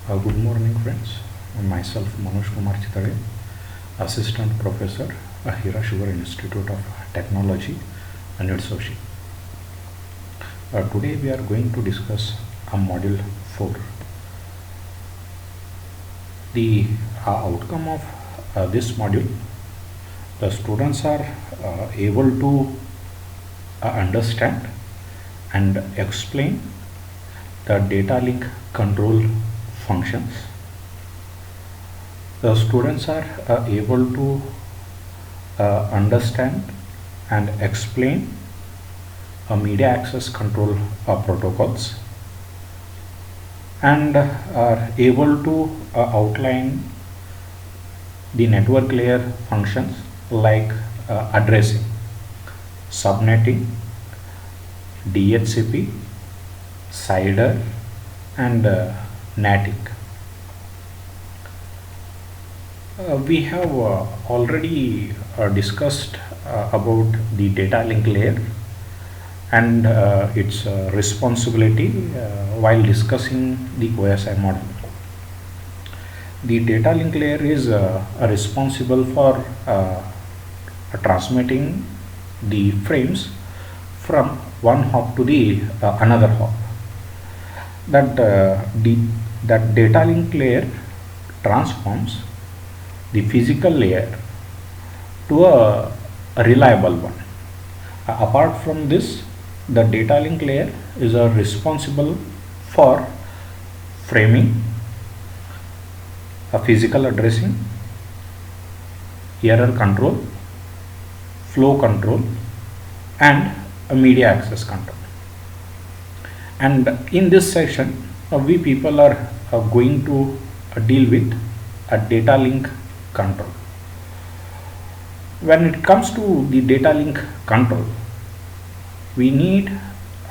Good morning, friends. Myself, Manoj Kumar Chitade, Assistant Professor, Hira Sugar Institute of Technology, Nirsoshi. Today we are going to discuss Module 4. The outcome of this module, the students are able to understand and explain the data link control functions. The students are able to understand and explain media access control protocols, and are able to outline the network layer functions like addressing, subnetting, DHCP, CIDR, and NATIC. We have already discussed about the data link layer and its responsibility while discussing the OSI model. The data link layer is responsible for transmitting the frames from one hop to the another hop. That data link layer transforms the physical layer to a reliable one. Apart from this, the data link layer is responsible for framing, physical addressing, error control, flow control, and media access control. And in this session, we people are going to deal with a data link control. When it comes to the data link control, we need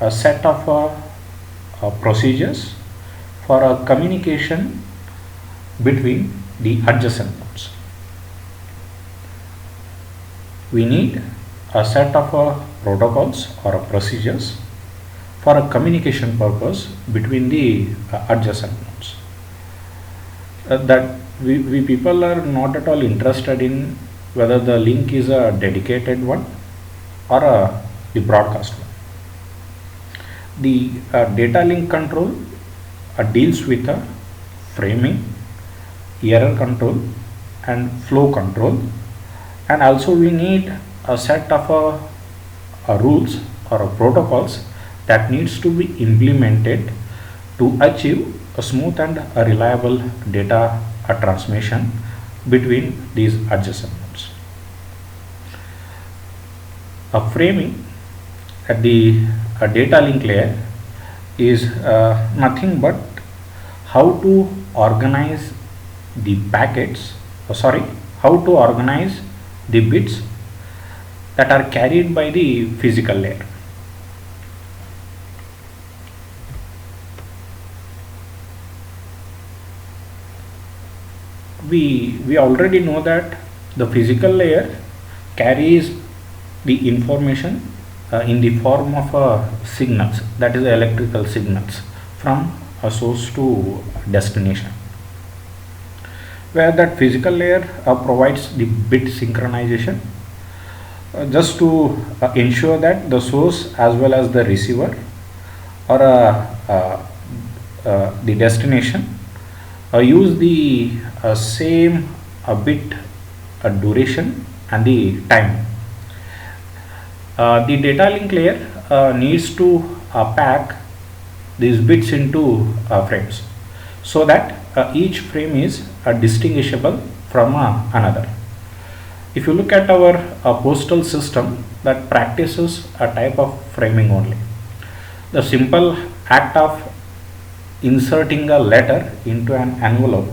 a set of procedures for a communication between the adjacent nodes. We need a set of protocols or procedures for a communication purpose between the adjacent nodes. That we people are not at all interested in whether the link is a dedicated one or the broadcast one. The data link control deals with framing, error control, and flow control, and also we need a set of rules or protocols that needs to be implemented to achieve a smooth and a reliable data transmission between these adjacent nodes. A framing at the data link layer is nothing but how to organize the packets, how to organize the bits that are carried by the physical layer. We already know that the physical layer carries the information in the form of signals, that is electrical signals, from a source to destination, where that physical layer provides the bit synchronization just to ensure that the source as well as the receiver or the destination use the same bit duration and the time. The data link layer needs to pack these bits into frames so that each frame is distinguishable from another. If you look at our postal system, that practices a type of framing only. The simple act of inserting a letter into an envelope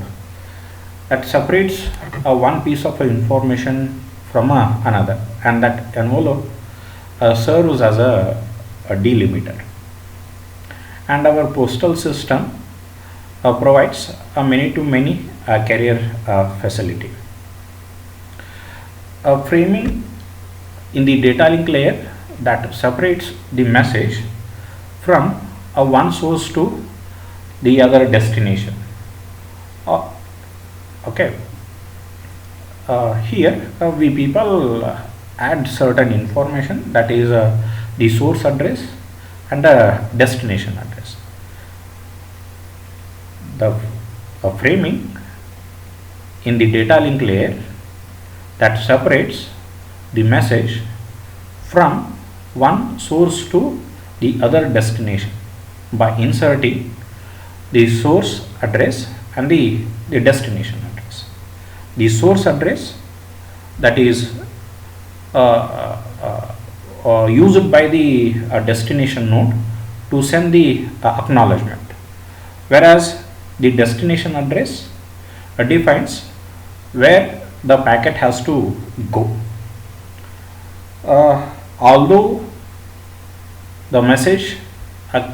that separates one piece of information from another, and that envelope serves as a delimiter. And our postal system provides a many-to-many carrier facility. Framing in the data link layer that separates the message from one source to the other destination. Uh, okay. Here we people add certain information, that is the source address and the destination address. The framing in the data link layer that separates the message from one source to the other destination by inserting the source address and the destination address. The source address, that is used by the destination node to send the acknowledgement, whereas the destination address defines where the packet has to go. Although the message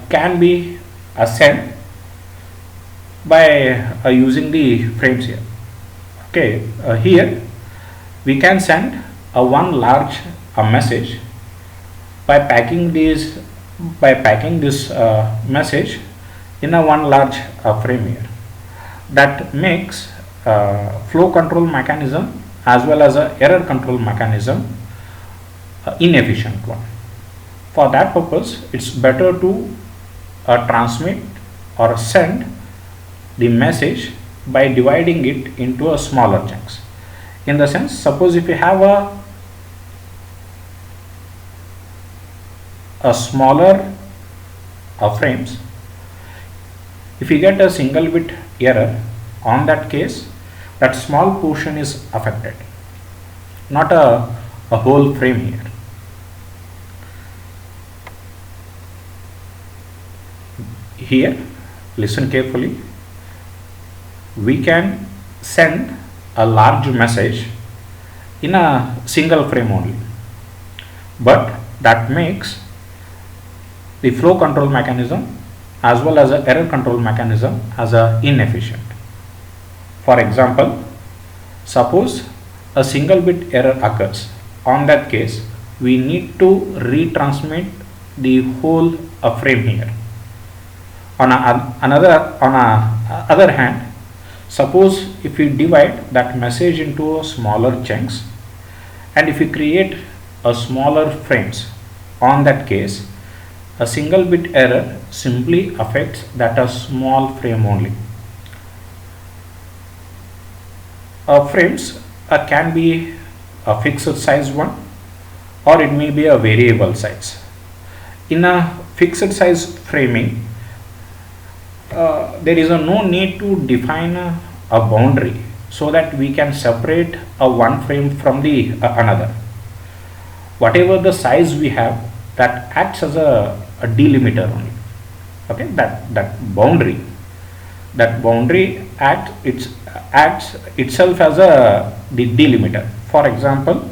can be sent by using the frames here. Okay, here we can send a one large message by packing this message in a one large frame here. That makes flow control mechanism as well as a error control mechanism inefficient one. For that purpose, it's better to transmit or send the message by dividing it into a smaller chunks. In the sense, suppose if you have a smaller frames, if you get a single bit error, on that case that small portion is affected, not a whole frame here. Here, listen carefully. We can send a large message in a single frame only, but that makes the flow control mechanism as well as a error control mechanism as a inefficient. For example, suppose a single bit error occurs. On that case, we need to retransmit the whole frame here. On other hand, suppose if we divide that message into smaller chunks and if we create a smaller frames, on that case a single bit error simply affects that a small frame only. Frames can be a fixed size one or it may be a variable size. In a fixed size framing, there is no need to define a boundary so that we can separate a one frame from the another. Whatever the size we have, that acts as a delimiter only. Okay, that boundary acts itself as the delimiter. For example,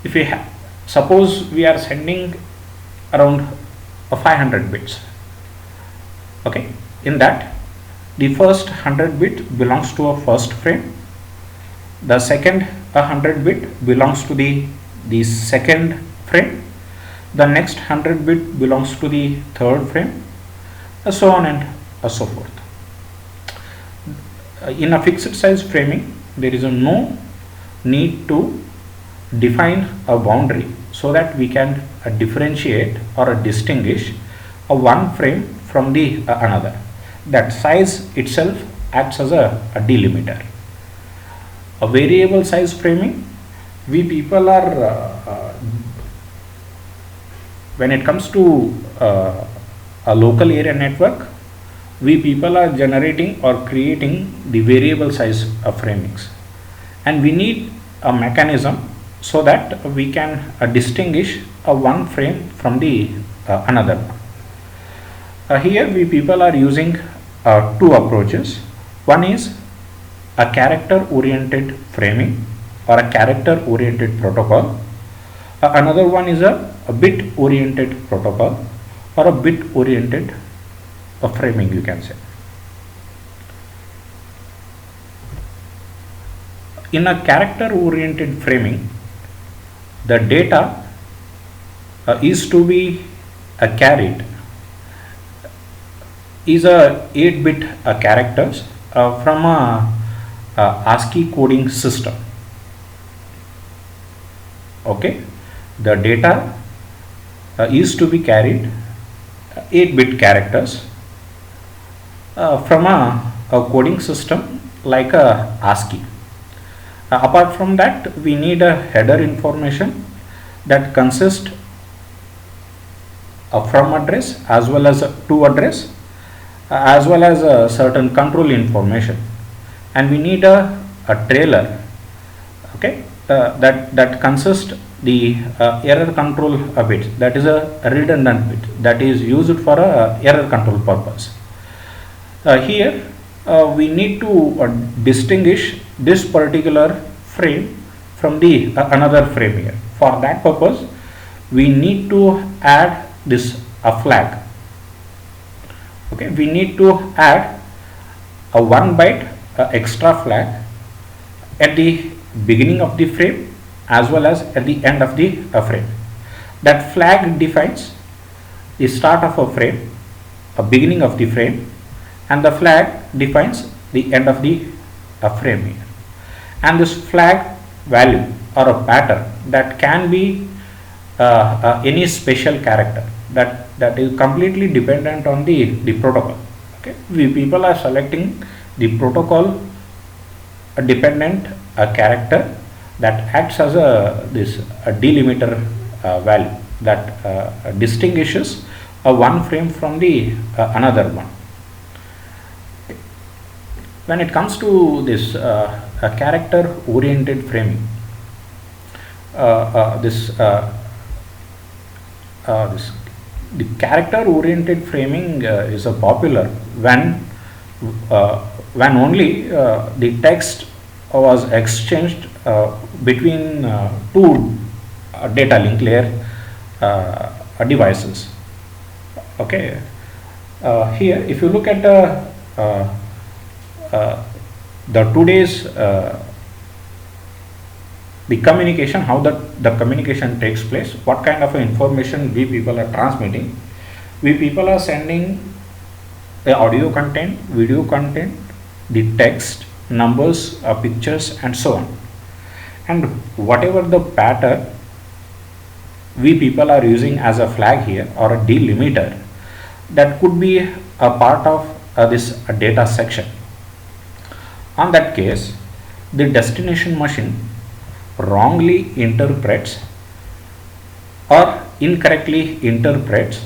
if we suppose we are sending around 500 bits. Okay, in that the first 100 bit belongs to a first frame, the second 100 bit belongs to the second frame, the next 100 bit belongs to the third frame, so on and so forth. In a fixed size framing, there is no need to define a boundary so that we can differentiate or distinguish a one frame from the another. That size itself acts as a delimiter. A variable size framing, we people are when it comes to a local area network, we people are generating or creating the variable size of framings, and we need a mechanism so that we can distinguish a one frame from the another one. Here we people are using two approaches. One is a character oriented framing or a character oriented protocol. Another one is a bit oriented protocol or a bit oriented framing, you can say. In a character oriented framing, the data is to be carried is a 8-bit characters from a ASCII coding system. Okay, the data is to be carried 8-bit characters from a coding system like a ASCII. Apart from that, we need a header information that consists of from address as well as a to address as well as a certain control information, and we need a trailer, okay, that consists the error control bit, that is a redundant bit that is used for a error control purpose. Here we need to distinguish this particular frame from the another frame here. For that purpose, we need to add this a flag. Okay, we need to add a 1 byte extra flag at the beginning of the frame as well as at the end of the frame. That flag defines the start of a frame, a beginning of the frame, and the flag defines the end of the frame here. And this flag value or a pattern that can be any special character that is completely dependent on the protocol. Okay, we people are selecting the protocol dependent character that acts as a delimiter value that distinguishes one frame from the another one. When it comes to this character oriented framing, the character oriented framing is a popular when only the text was exchanged between two data link layer devices. Okay, here if you look at the today's the communication, how the communication takes place, what kind of information we people are transmitting. We people are sending the audio content, video content, the text, numbers, pictures, and so on. And whatever the pattern we people are using as a flag here or a delimiter, that could be a part of this data section. On that case, the destination machine wrongly interprets or incorrectly interprets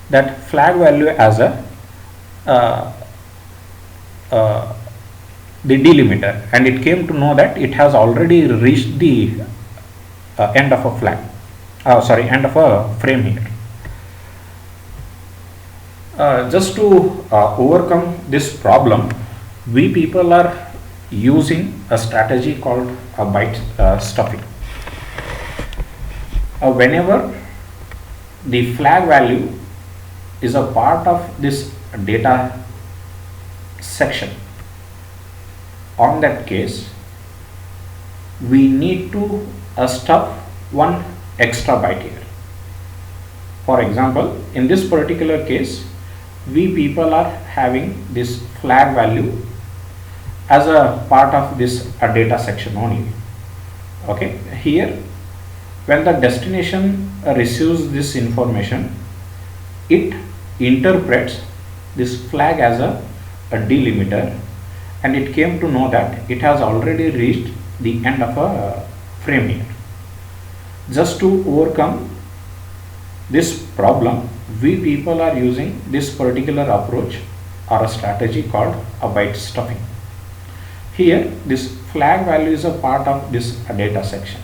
that flag value as the delimiter, and it came to know that it has already reached the end of a flag, end of a frame here. Just to overcome this problem, we people are using a strategy called a byte stuffing. Whenever the flag value is a part of this data section, on that case we need to stuff one extra byte here. For example, in this particular case, we people are having this flag value as a part of this data section only. Okay, here when the destination receives this information, it interprets this flag as a delimiter, and it came to know that it has already reached the end of a frame here. Just to overcome this problem, we people are using this particular approach or a strategy called a byte stuffing. Here this flag value is a part of this data section,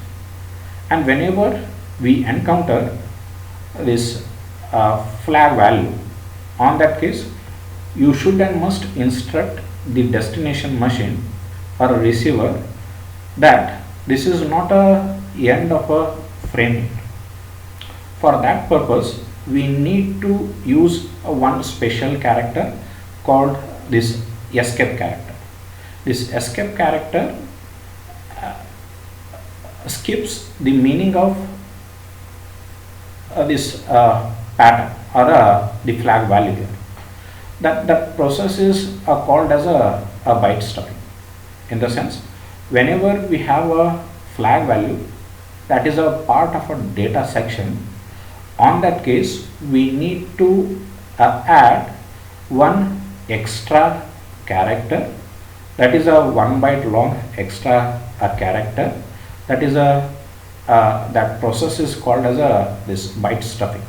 and whenever we encounter this flag value, on that case you should and must instruct the destination machine or a receiver that this is not a end of a frame. For that purpose, we need to use one special character called this escape character. This escape character skips the meaning of this pattern or the flag value here. That process is called as a a byte stuffing. In the sense, whenever we have a flag value that is a part of a data section, on that case we need to add one extra character, that is a 1 byte long extra character, that is a that process is called as a this byte stuffing,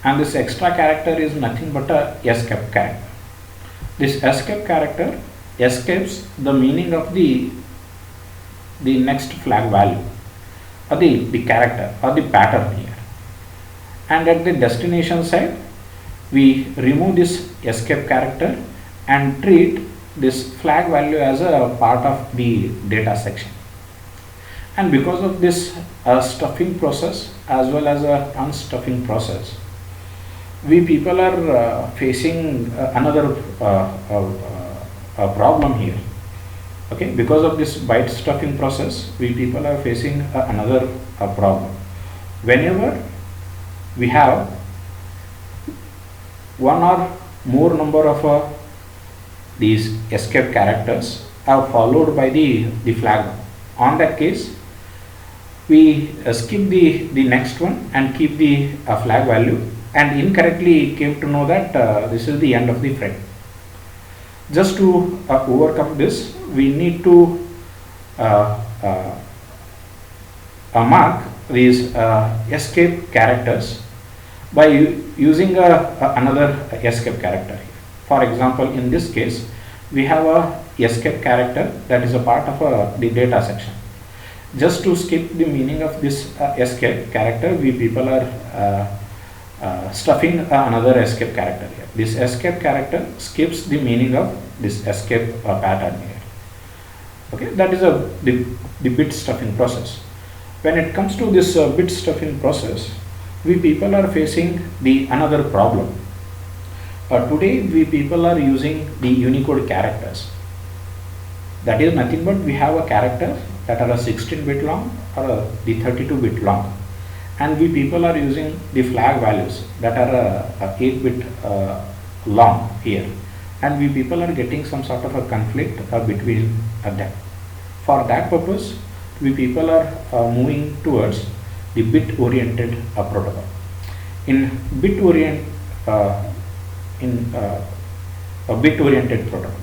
and this extra character is nothing but a escape character. This escape character escapes the meaning of the next flag value, or the character or the pattern here, and at the destination side we remove this escape character and treat this flag value as a part of the data section. And because of this stuffing process as well as a unstuffing process, we people are facing another problem here. Okay, because of this byte stuffing process, we people are facing another problem. Whenever we have one or more number of these escape characters are followed by the flag, on that case we skip the next one and keep the flag value, and incorrectly came to know that this is the end of the frame. Just to overcome this, we need to mark these escape characters by using another escape character here. For example, in this case we have a escape character that is a part of the data section. Just to skip the meaning of this escape character, we people are stuffing another escape character here. This escape character skips the meaning of this escape pattern here. Okay, that is the bit stuffing process. When it comes to this bit stuffing process, we people are facing the another problem. Today we people are using the Unicode characters. That is nothing but we have a character that are a 16-bit long or the 32-bit long, and we people are using the flag values that are 8-bit long here, and we people are getting some sort of a conflict between them. For that purpose, we people are moving towards the bit oriented protocol. In bit oriented protocol,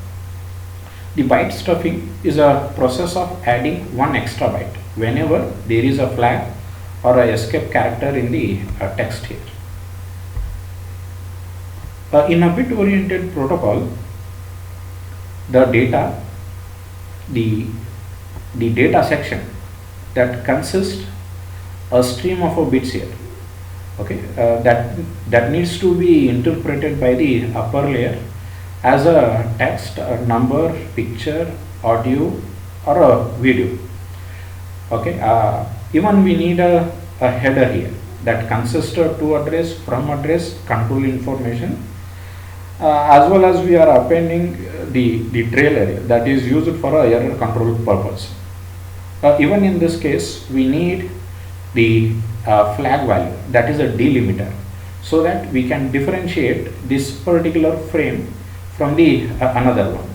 the byte stuffing is a process of adding one extra byte whenever there is a flag or a escape character in the text here. In a bit oriented protocol, the data section that consists a stream of bits here, okay, that needs to be interpreted by the upper layer as a text, a number, picture, audio, or a video. Okay, even we need a header here that consists of to address, from address, control information, as well as we are appending the trail area that is used for a error control purpose. Even in this case, we need the flag value, that is a delimiter, so that we can differentiate this particular frame from the another one,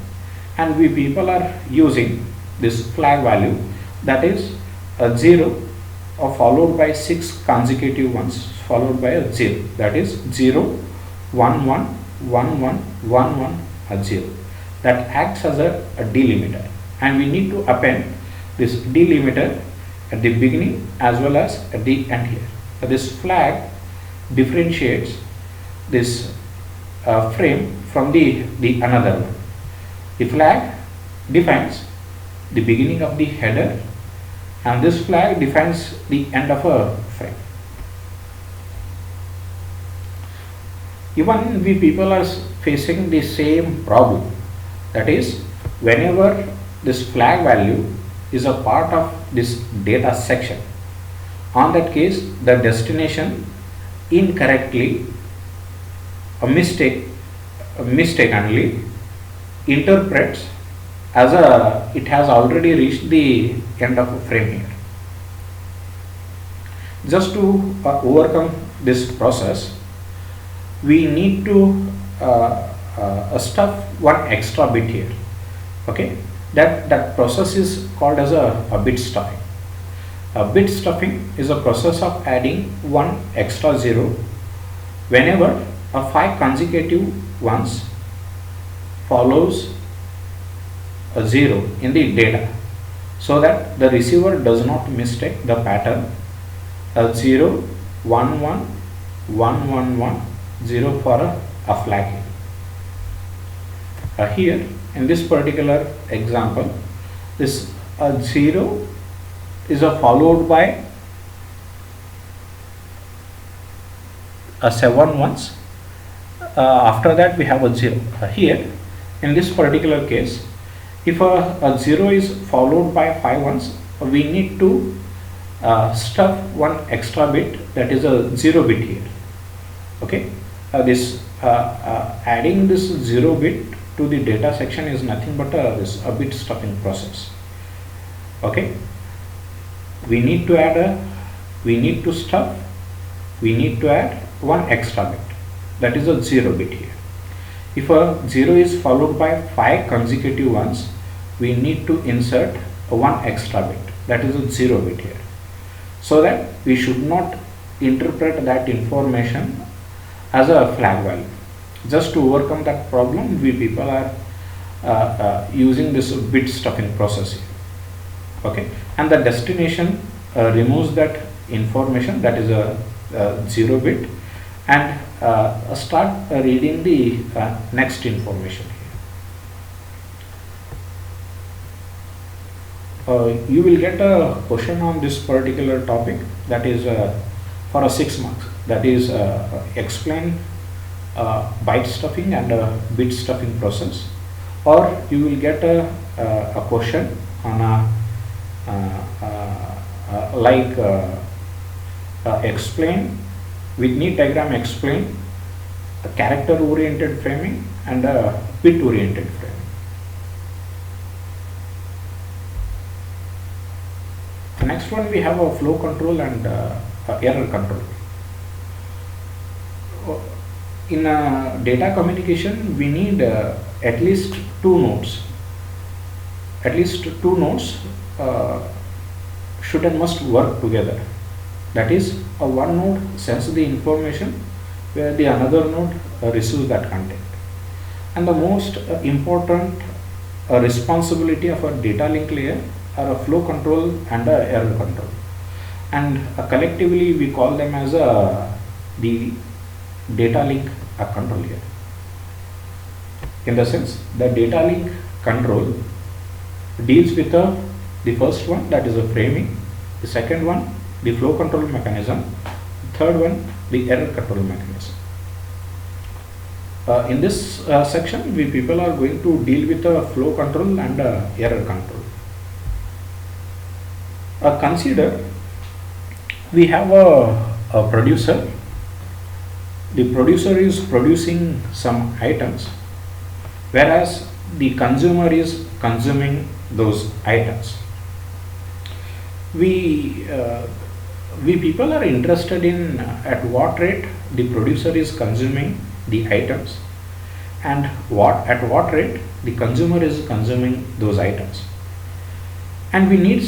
and we people are using this flag value that is a 0 followed by 6 consecutive ones followed by a 0, that is 0 1 1 1 1 1 1 0, that acts as a delimiter, and we need to append this delimiter at the beginning as well as at the end here. This flag differentiates this frame from the another one. The flag defines the beginning of the header, and this flag defines the end of a frame. Even we people are facing the same problem, that is, whenever this flag value is a part of this data section, on that case the destination incorrectly mistakenly interprets as it has already reached the end of a frame here. Just to overcome this process, we need to stuff one extra bit here. Okay, that process is called as a bit stuffing. A bit stuffing is a process of adding one extra zero whenever a 5 consecutive ones follows a 0 in the data, so that the receiver does not mistake the pattern a 0 1 1 1 1 1 0 for a flag. Here in this particular example, this 0 is followed by a 7 ones. After that we have a 0. Here in this particular case, if a 0 is followed by 5 ones, we need to stuff one extra bit, that is a 0 bit here. Okay, this adding this 0 bit to the data section is nothing but this a bit stuffing process. Okay, we need to add we need to stuff, we need to add one extra bit, that is a 0 bit here. If a 0 is followed by 5 consecutive ones, we need to insert one extra bit, that is a 0 bit here, so that we should not interpret that information as a flag value. Just to overcome that problem, we people are using this bit stuffing process here. Okay, and the destination removes that information, that is a 0 bit, and start reading the next information here. You will get a question on this particular topic, that is for a 6 months, that is explain byte stuffing and bit stuffing process, or you will get a question on explain with neat diagram, explain a character oriented framing and a bit oriented framing. The next one, we have a flow control and error control. In data communication, we need at least two nodes. At least two nodes should and must work together. That is, one node sends the information where the another node receives that content. And the most important responsibility of a data link layer are a flow control and a error control. And collectively we call them as the data link control here. In the sense, the data link control deals with the first one, that is a framing, the second one the flow control mechanism, third one the error control mechanism. In this section, we people are going to deal with flow control and error control. Consider we have a producer. The producer is producing some items, whereas the consumer is consuming those items. We people are interested in at what rate the producer is consuming the items and at what rate the consumer is consuming those items, and we need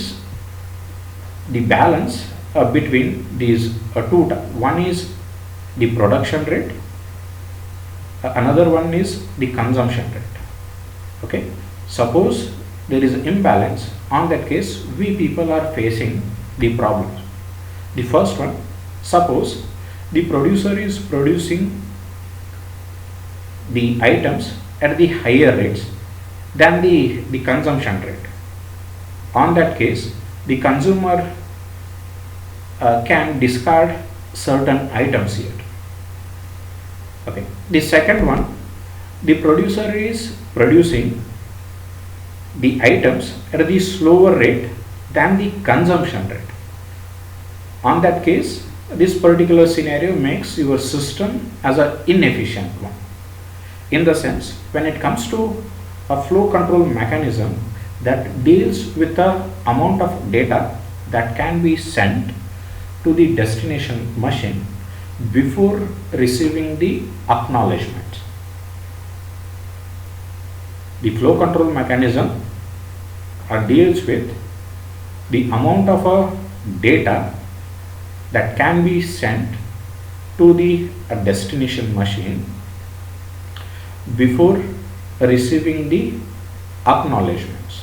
the balance between these two. One is the production rate, another one is the consumption rate. Okay, suppose there is imbalance. On that case, we people are facing the problems. The first one, suppose the producer is producing the items at the higher rates than the consumption rate. On that case, the consumer can discard certain items here. Okay. The second one, the producer is producing the items at the slower rate than the consumption rate. On that case, this particular scenario makes your system as an inefficient one. In the sense, when it comes to a flow control mechanism that deals with the amount of data that can be sent to the destination machine before receiving the acknowledgement. The flow control mechanism deals with the amount of data that can be sent to the destination machine before receiving the acknowledgements.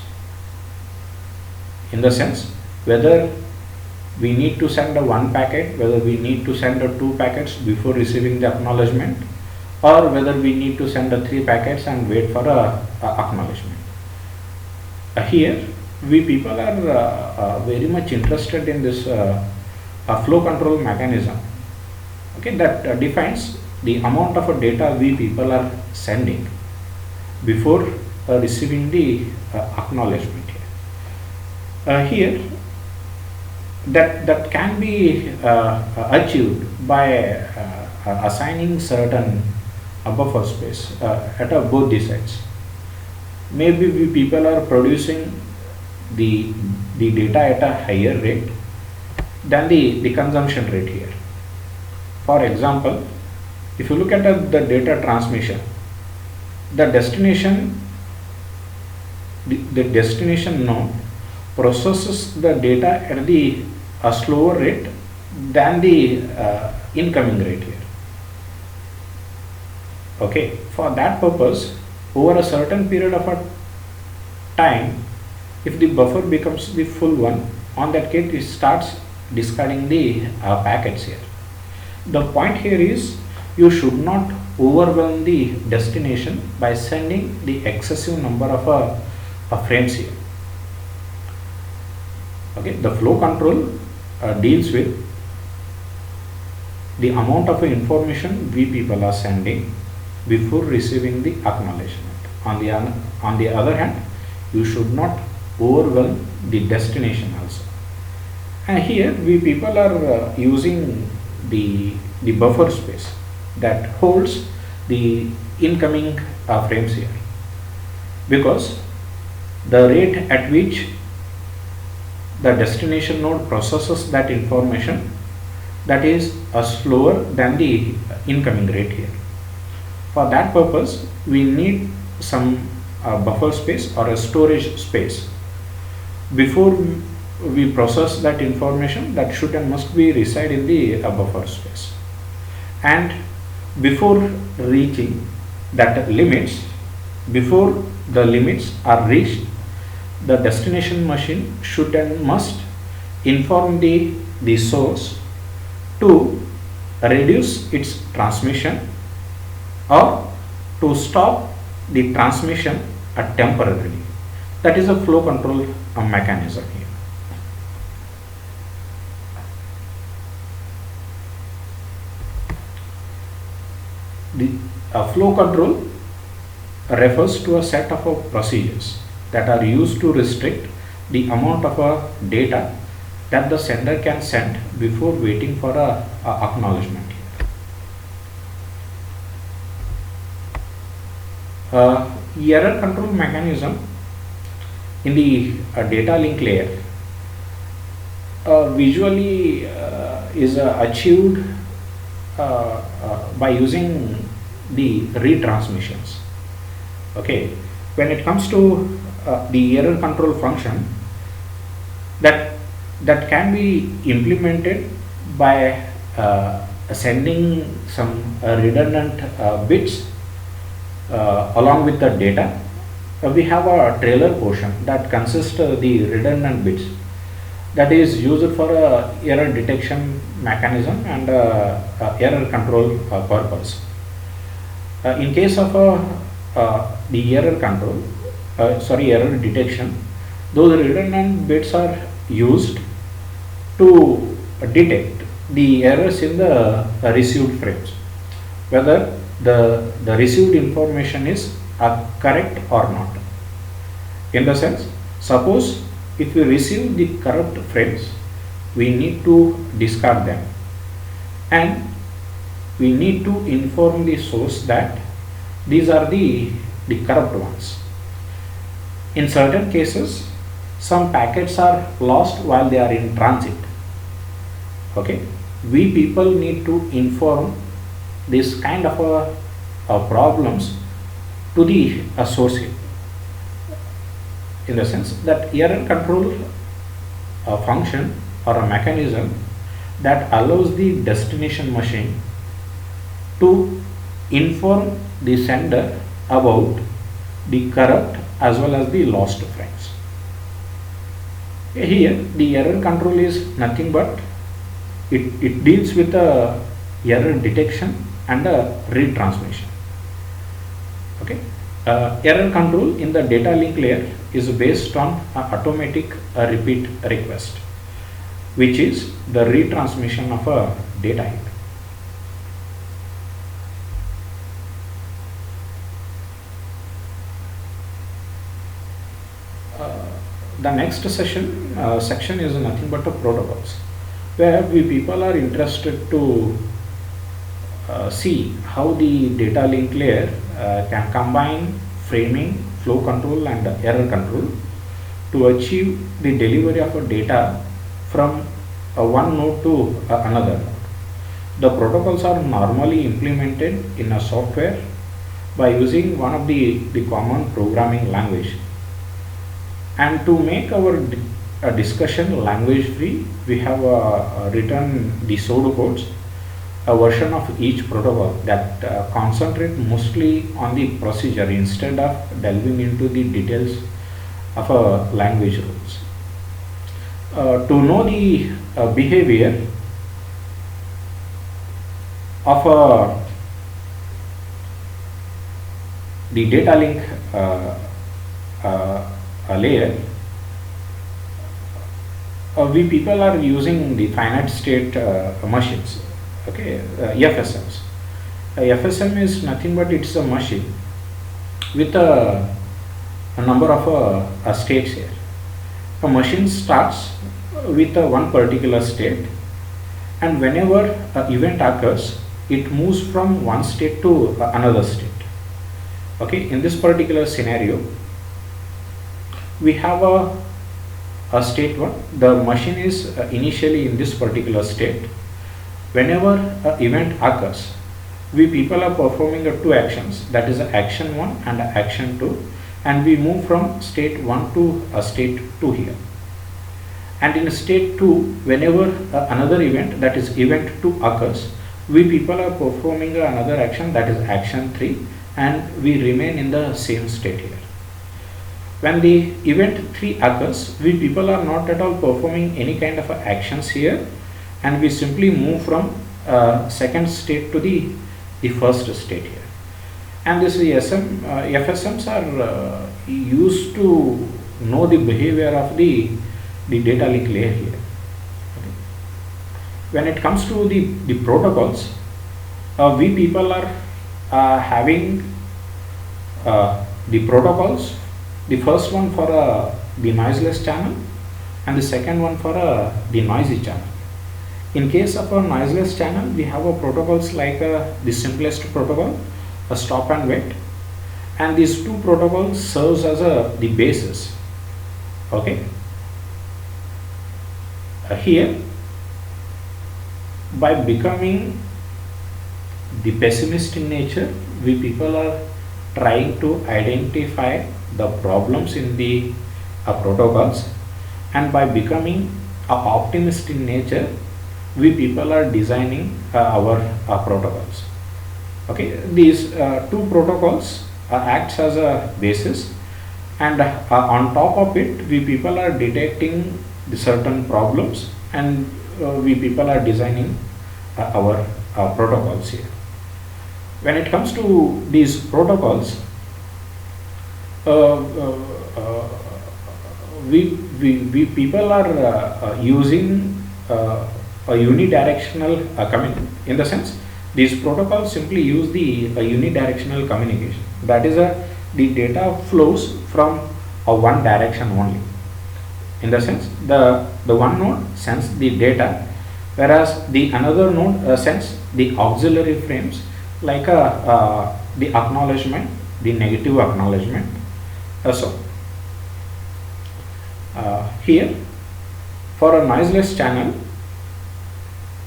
In the sense, whether we need to send a one packet, whether we need to send a two packets before receiving the acknowledgement, or whether we need to send a three packets and wait for a acknowledgement. Here we people are very much interested in this flow control mechanism, okay, that defines the amount of data we people are sending before receiving the acknowledgement here. Here that can be achieved by assigning certain buffer space at both the sides. Maybe we people are producing the data at a higher rate than the consumption rate here. For example, if you look at the data transmission, the destination node processes the data at a slower rate than the incoming rate here. Okay, for that purpose, over a certain period of a time, if the buffer becomes the full one, on that case it starts discarding the packets here. The point here is you should not overwhelm the destination by sending the excessive number of frames here. Okay, the flow control deals with the amount of information we people are sending before receiving the acknowledgement. On the other hand, you should not overwhelm the destination also. And here we people are using the buffer space that holds the incoming frames here, because the rate at which the destination node processes that information, that is slower than the incoming rate here. For that purpose, we need some buffer space or a storage space before we process that information that should and must be reside in the buffer space. And before reaching that limits, before the limits are reached, the destination machine should and must inform the source to reduce its transmission or to stop the transmission temporarily. That is a flow control mechanism here. The flow control refers to a set of procedures that are used to restrict the amount of data that the sender can send before waiting for a acknowledgement. Error control mechanism in the data link layer visually is achieved by using the retransmissions. Okay, when it comes to the error control function, that can be implemented by sending some redundant bits along with the data. We have a trailer portion that consists of the redundant bits that is used for error detection mechanism and error control purpose. In case of the error control, error detection, those redundant bits are used to detect the errors in the received frames, whether the received information is correct or not. In the sense, suppose if we receive the corrupt frames, we need to discard them and we need to inform the source that these are the corrupt ones. In certain cases, some packets are lost while they are in transit. Okay, we people need to inform this kind of problems to the source. in the sense that error control a function or a mechanism that allows the destination machine to inform the sender about the correct as well as the lost frames. Here the error control is nothing but it deals with the error detection and the retransmission. Okay. Error control in the data link layer is based on automatic repeat request, which is the retransmission of a data heap. The next section is nothing but the protocols, where we people are interested to see how the data link layer can combine framing, flow control and error control to achieve the delivery of a data from one node to another node. The protocols are normally implemented in a software by using one of the common programming language. And to make our discussion language free, we have written the pseudocodes, a version of each protocol that concentrate mostly on the procedure instead of delving into the details of language rules. To know the behavior of the data link layer, we people are using the finite state machines, okay, FSMs. FSM is nothing but it's a machine with a number of states here. A machine starts with one particular state, and whenever an event occurs, it moves from one state to another state. Okay, in this particular scenario, we have a state 1. The machine is initially in this particular state. Whenever an event occurs, we people are performing two actions, that is action 1 and action 2, and we move from state 1 to state 2 here. And in state 2, whenever another event, that is event 2 occurs, we people are performing another action, that is action 3, and we remain in the same state here. When the event 3 occurs, we people are not at all performing any kind of actions here, and we simply move from second state to the first state here. And this FSMs are used to know the behavior of the data link layer here. Okay. When it comes to the protocols, we people are having the protocols. The first one for the noiseless channel, and the second one for the noisy channel. In case of a noiseless channel, we have protocols like the simplest protocol, a stop and wait, and these two protocols serves as the basis. Okay. Here, by becoming the pessimist in nature, we people are trying to identify the problems in the protocols, and by becoming optimist in nature, we people are designing our protocols. Okay, these two protocols acts as a basis, and on top of it, we people are detecting the certain problems, and we people are designing our protocols here. When it comes to these protocols, we people are using a unidirectional in the sense, these protocols simply use the unidirectional communication. That is the data flows from one direction only. In the sense, the one node sends the data, whereas the another node sends the auxiliary frames like the acknowledgement, the negative acknowledgement. Here for a noiseless channel,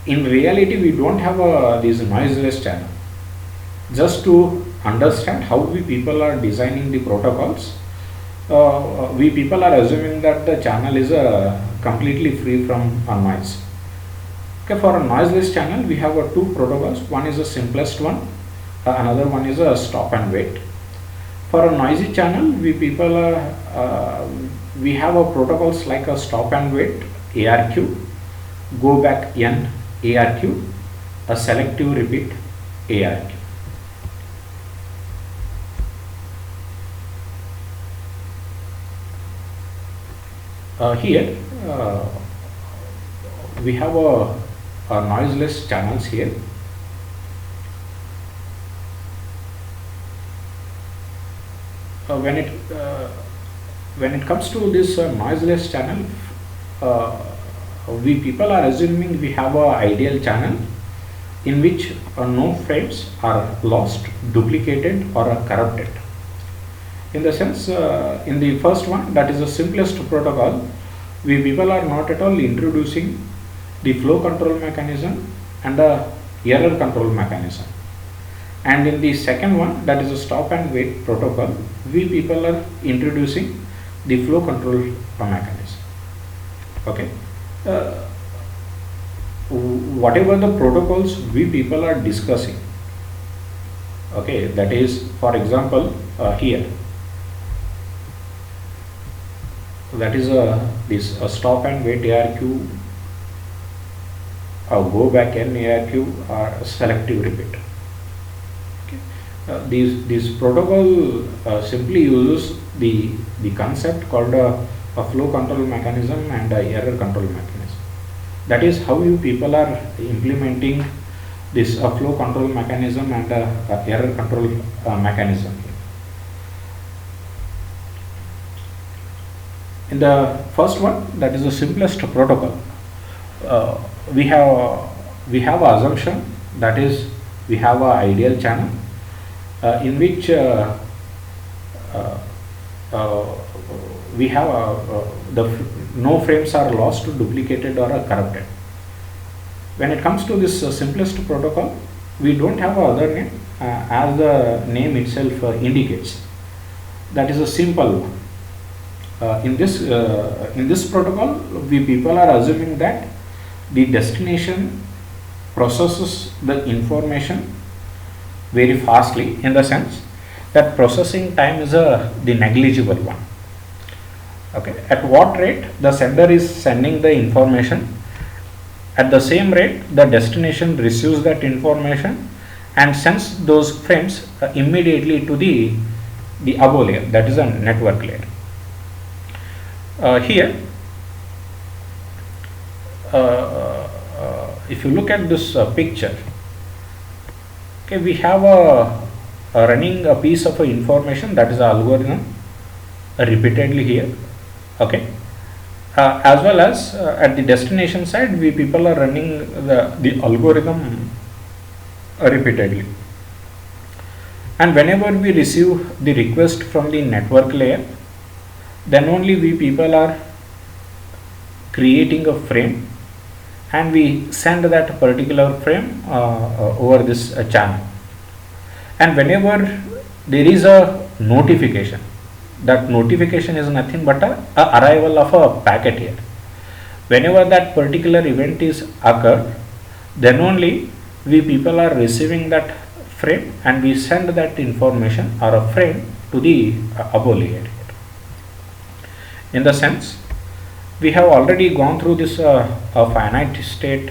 in reality we don't have this noiseless channel. Just to understand how we people are designing the protocols, we people are assuming that the channel is completely free from noise. Okay, for a noiseless channel, we have two protocols. One is the simplest one, another one is a stop and wait. For a noisy channel, we have a protocols like a stop and wait, ARQ, go back N, ARQ, a selective repeat, ARQ. Here we have a noiseless channels here. When it comes to this noiseless channel, we people are assuming we have a ideal channel in which no frames are lost, duplicated or corrupted. In the sense, in the first one, that is the simplest protocol, we people are not at all introducing the flow control mechanism and the error control mechanism. And in the second one, that is a stop and wait protocol, we people are introducing the flow control mechanism. Okay. Whatever the protocols we people are discussing, okay, that is, for example, here, that is this stop and wait ARQ, go back N ARQ, or selective repeat. Okay. This protocol simply uses the concept called a flow control mechanism and a error control mechanism. That is how you people are implementing this flow control mechanism and error control mechanism. In the first one, that is the simplest protocol, we have a assumption, that is, we have a ideal channel in which we have no frames are lost, duplicated or corrupted. When it comes to this simplest protocol, we don't have other name, as the name itself indicates. That is a simple one. In this protocol, we people are assuming that the destination processes the information very fastly, in the sense that processing time is the negligible one. Okay, at what rate the sender is sending the information, at the same rate the destination receives that information and sends those frames immediately to the above layer, that is a network layer. Here, if you look at this picture, okay, we have running a piece of information, that is the algorithm, repeatedly here. Okay, as well as at the destination side, we people are running the algorithm repeatedly. And whenever we receive the request from the network layer, then only we people are creating a frame and we send that particular frame over this channel. And whenever there is a notification, that notification is nothing but a arrival of a packet here. Whenever that particular event is occurred, then only we people are receiving that frame and we send that information or a frame to the above layer. In the sense, we have already gone through this finite state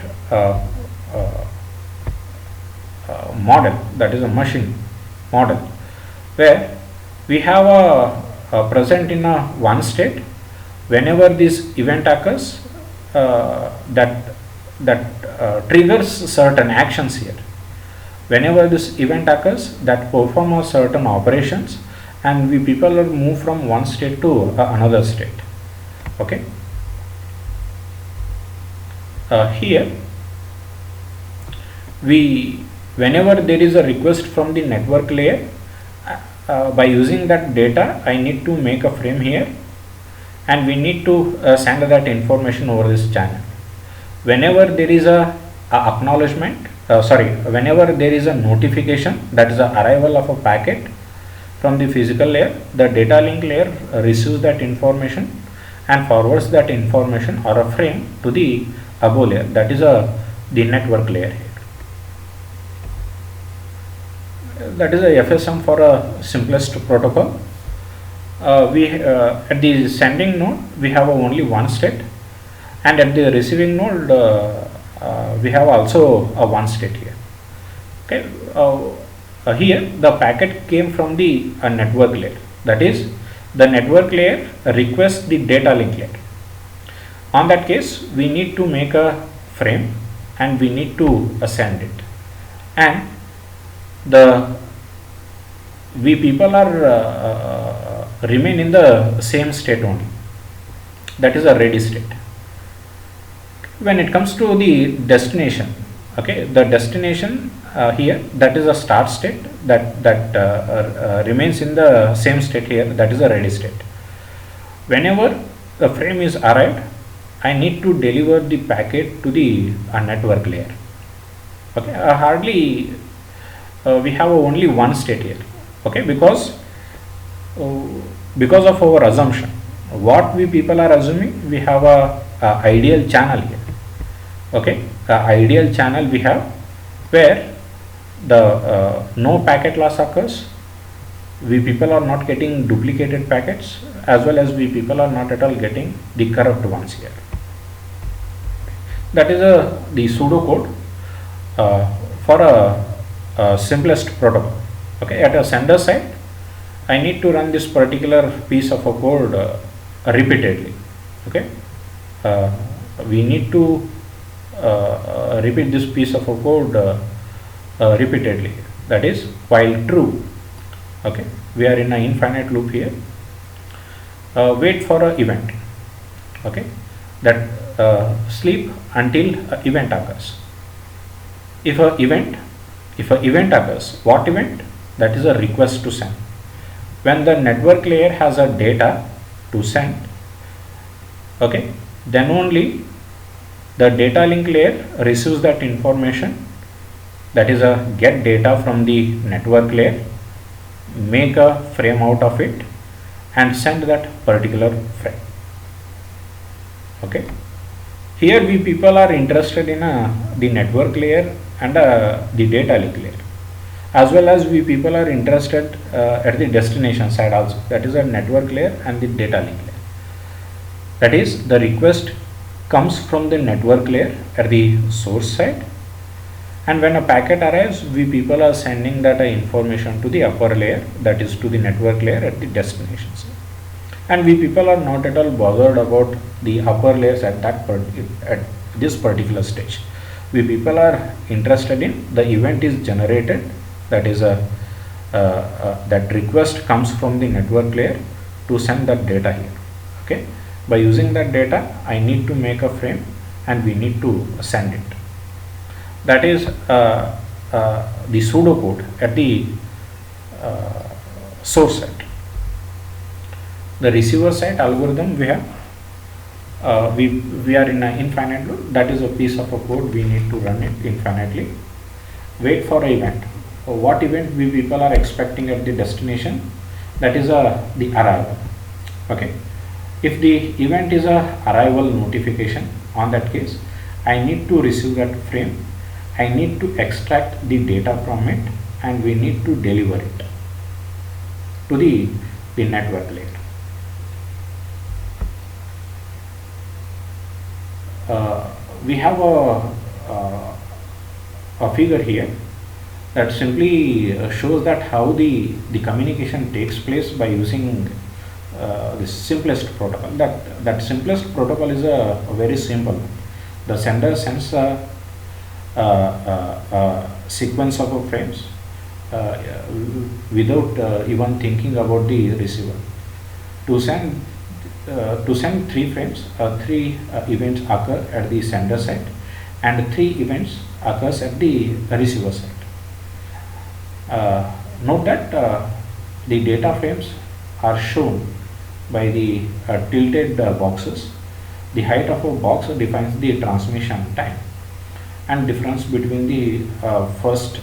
model, that is a machine model, where we have a present in a one state. Whenever this event occurs, that triggers certain actions here. Whenever this event occurs, that perform a certain operations, and we people will move from one state to another state. Okay. Here, whenever there is a request from the network layer, by using that data, I need to make a frame here, and we need to send that information over this channel. Whenever there is a acknowledgement, whenever there is a notification, that is the arrival of a packet, from the physical layer, the data link layer receives that information and forwards that information or a frame to the above layer, that is the network layer here. That is a FSM for a simplest protocol. At the sending node we have only one state, and at the receiving node we have also a one state here. Okay, here the packet came from the network layer, that is the network layer requests the data link layer. On that case we need to make a frame and we need to send it, and we people are remain in the same state only, that is a ready state. When it comes to the destination, okay, the destination here, that is a start state that remains in the same state here, that is a ready state. Whenever the frame is arrived, I need to deliver the packet to the network layer. Okay, hardly we have only one state here. Okay, because of our assumption, what we people are assuming, we have a ideal channel here. Okay, ideal channel we have where the no packet loss occurs, we people are not getting duplicated packets, as well as we people are not at all getting the corrupt ones here. That is the pseudocode for a simplest protocol. Okay, at a sender side I need to run this particular piece of a code repeatedly. Okay, we need to repeat this piece of a code repeatedly, that is while true. Okay, we are in an infinite loop here. Wait for an event. Okay, that sleep until event occurs. If a event occurs, what event? That is a request to send. When the network layer has a data to send, okay, then only the data link layer receives that information, that is a get data from the network layer, make a frame out of it and send that particular frame. Okay, here we people are interested in the network layer and the data link layer, as well as we people are interested at the destination side also, that is a network layer and the data link layer. That is, the request comes from the network layer at the source side, and when a packet arrives, we people are sending that information to the upper layer, that is to the network layer at the destination side. And we people are not at all bothered about the upper layers at this particular stage. We people are interested in the event is generated, that is that request comes from the network layer to send that data here. Okay, by using that data I need to make a frame and we need to send it. That is the pseudocode at the source side. The receiver side algorithm we have, we are in an infinite loop, that is a piece of a code, we need to run it infinitely. Wait for an event. What event we people are expecting at the destination? That is the arrival. Okay, if the event is a arrival notification, on that case I need to receive that frame, I need to extract the data from it, and we need to deliver it to the network layer. We have a figure here that simply shows that how the communication takes place by using the simplest protocol. That simplest protocol is a very simple. The sender sends a sequence of frames without even thinking about the receiver. To send 3 frames, 3 events occur at the sender side and 3 events occurs at the receiver side. Note that the data frames are shown by the tilted boxes. The height of a box defines the transmission time and difference between the first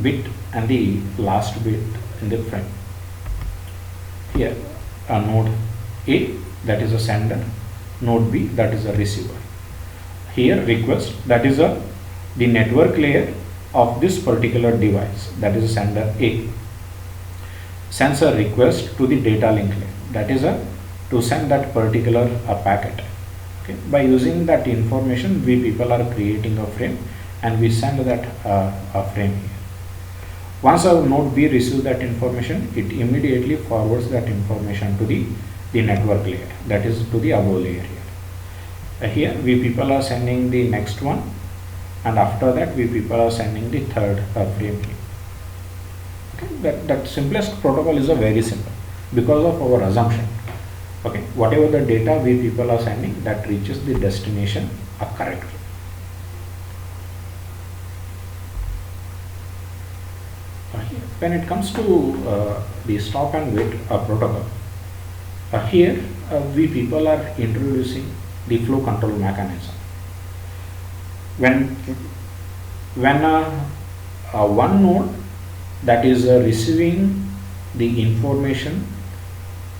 bit and the last bit in the frame. Here a node A, that is a sender, node B, that is a receiver. Here request, that is the network layer of this particular device, that is a sender A, sends a request to the data link layer, that is to send that particular packet. Okay. By using that information, we people are creating a frame and we send that a frame here. Once our node B receives that information, it immediately forwards that information to the network layer, that is to the above layer here. Here we people are sending the next one, and after that we people are sending the third frame here. Okay. That simplest protocol is a very simple because of our assumption. Okay, whatever the data we people are sending, that reaches the destination correctly. When it comes to the stop and wait protocol, here we people are introducing the flow control mechanism. When one node that is receiving the information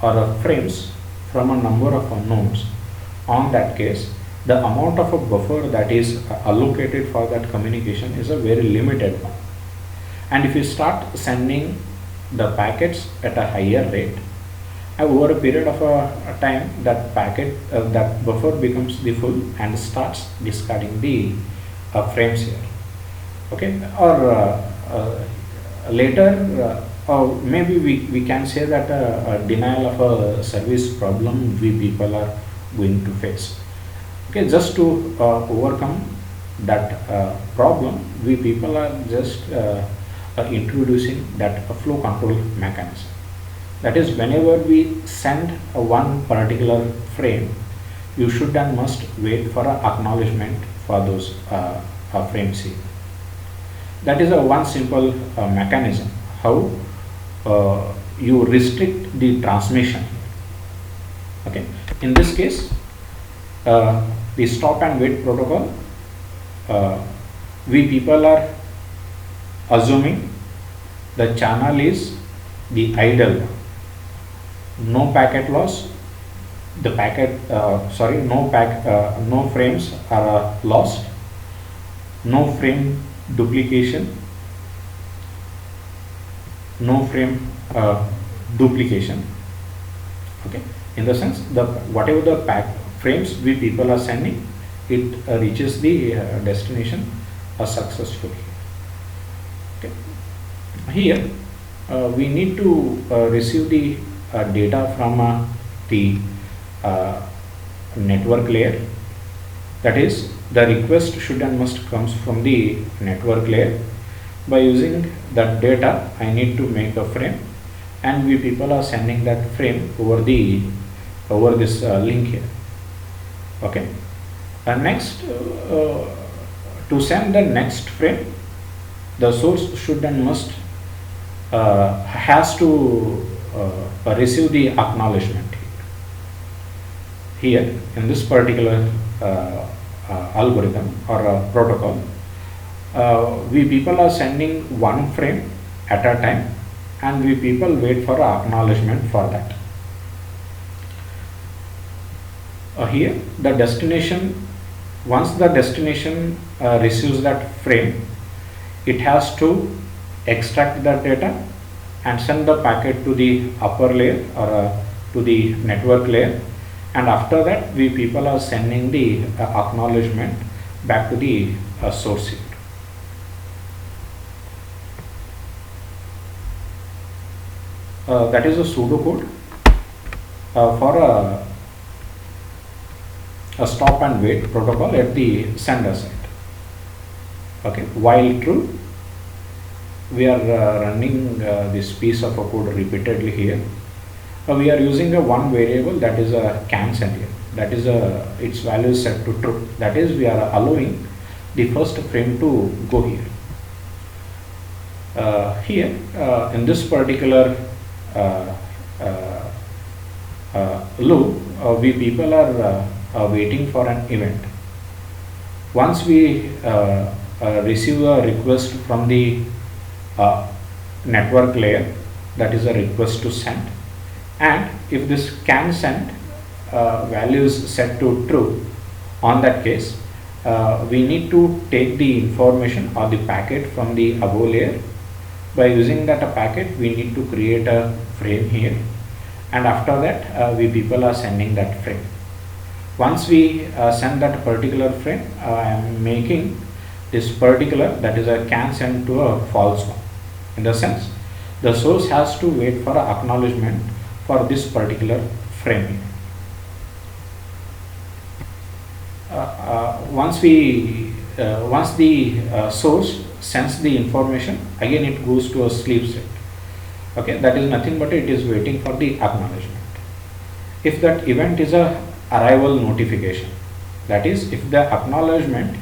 or frames from a number of nodes, on that case the amount of a buffer that is allocated for that communication is a very limited one. And if you start sending the packets at a higher rate, over a period of a time, that packet, that buffer becomes the full and starts discarding the frames here. Okay, or later, or maybe we can say that a denial of a service problem we people are going to face. Okay, just to overcome that problem, we people are just introducing that flow control mechanism. That is, whenever we send one particular frame, you should and must wait for an acknowledgement for those frames here. That is a one simple mechanism how you restrict the transmission. Okay, in this case, the stop and wait protocol, we people are assuming the channel is the idle, no packet loss, the packet no frames are lost, no frame duplication, no frame duplication. Okay, in the sense, the whatever the frames we people are sending, it reaches the destination successfully. Okay, here we need to receive the data from the network layer. That is, the request should and must comes from the network layer. By using that data, I need to make a frame, and we people are sending that frame over this link here. Okay, and next, to send the next frame, the source should and must has to receive the acknowledgement here in this particular algorithm or protocol. We people are sending one frame at a time, and we people wait for acknowledgement for that. Here the destination, once the destination receives that frame, it has to extract that data and send the packet to the upper layer or to the network layer, and after that we people are sending the acknowledgement back to the source here. That is a pseudocode for a stop and wait protocol at the sender side. Okay, while true, we are running this piece of a code repeatedly here. We are using a one variable, that is a cancel here. That is its value is set to true. That is, we are allowing the first frame to go here. Here in this particular loop, we people are waiting for an event. Once we receive a request from the network layer, that is a request to send, and if this can send value is set to true, on that case we need to take the information or the packet from the above layer. By using that a packet, we need to create a frame here, and after that we people are sending that frame. Once we send that particular frame, I am making this particular, that is a can send to a false one. In the sense, the source has to wait for a acknowledgement for this particular frame. Once the source sends the information, again it goes to a sleep state. Okay, that is nothing but it is waiting for the acknowledgement. If that event is a arrival notification, that is, if the acknowledgement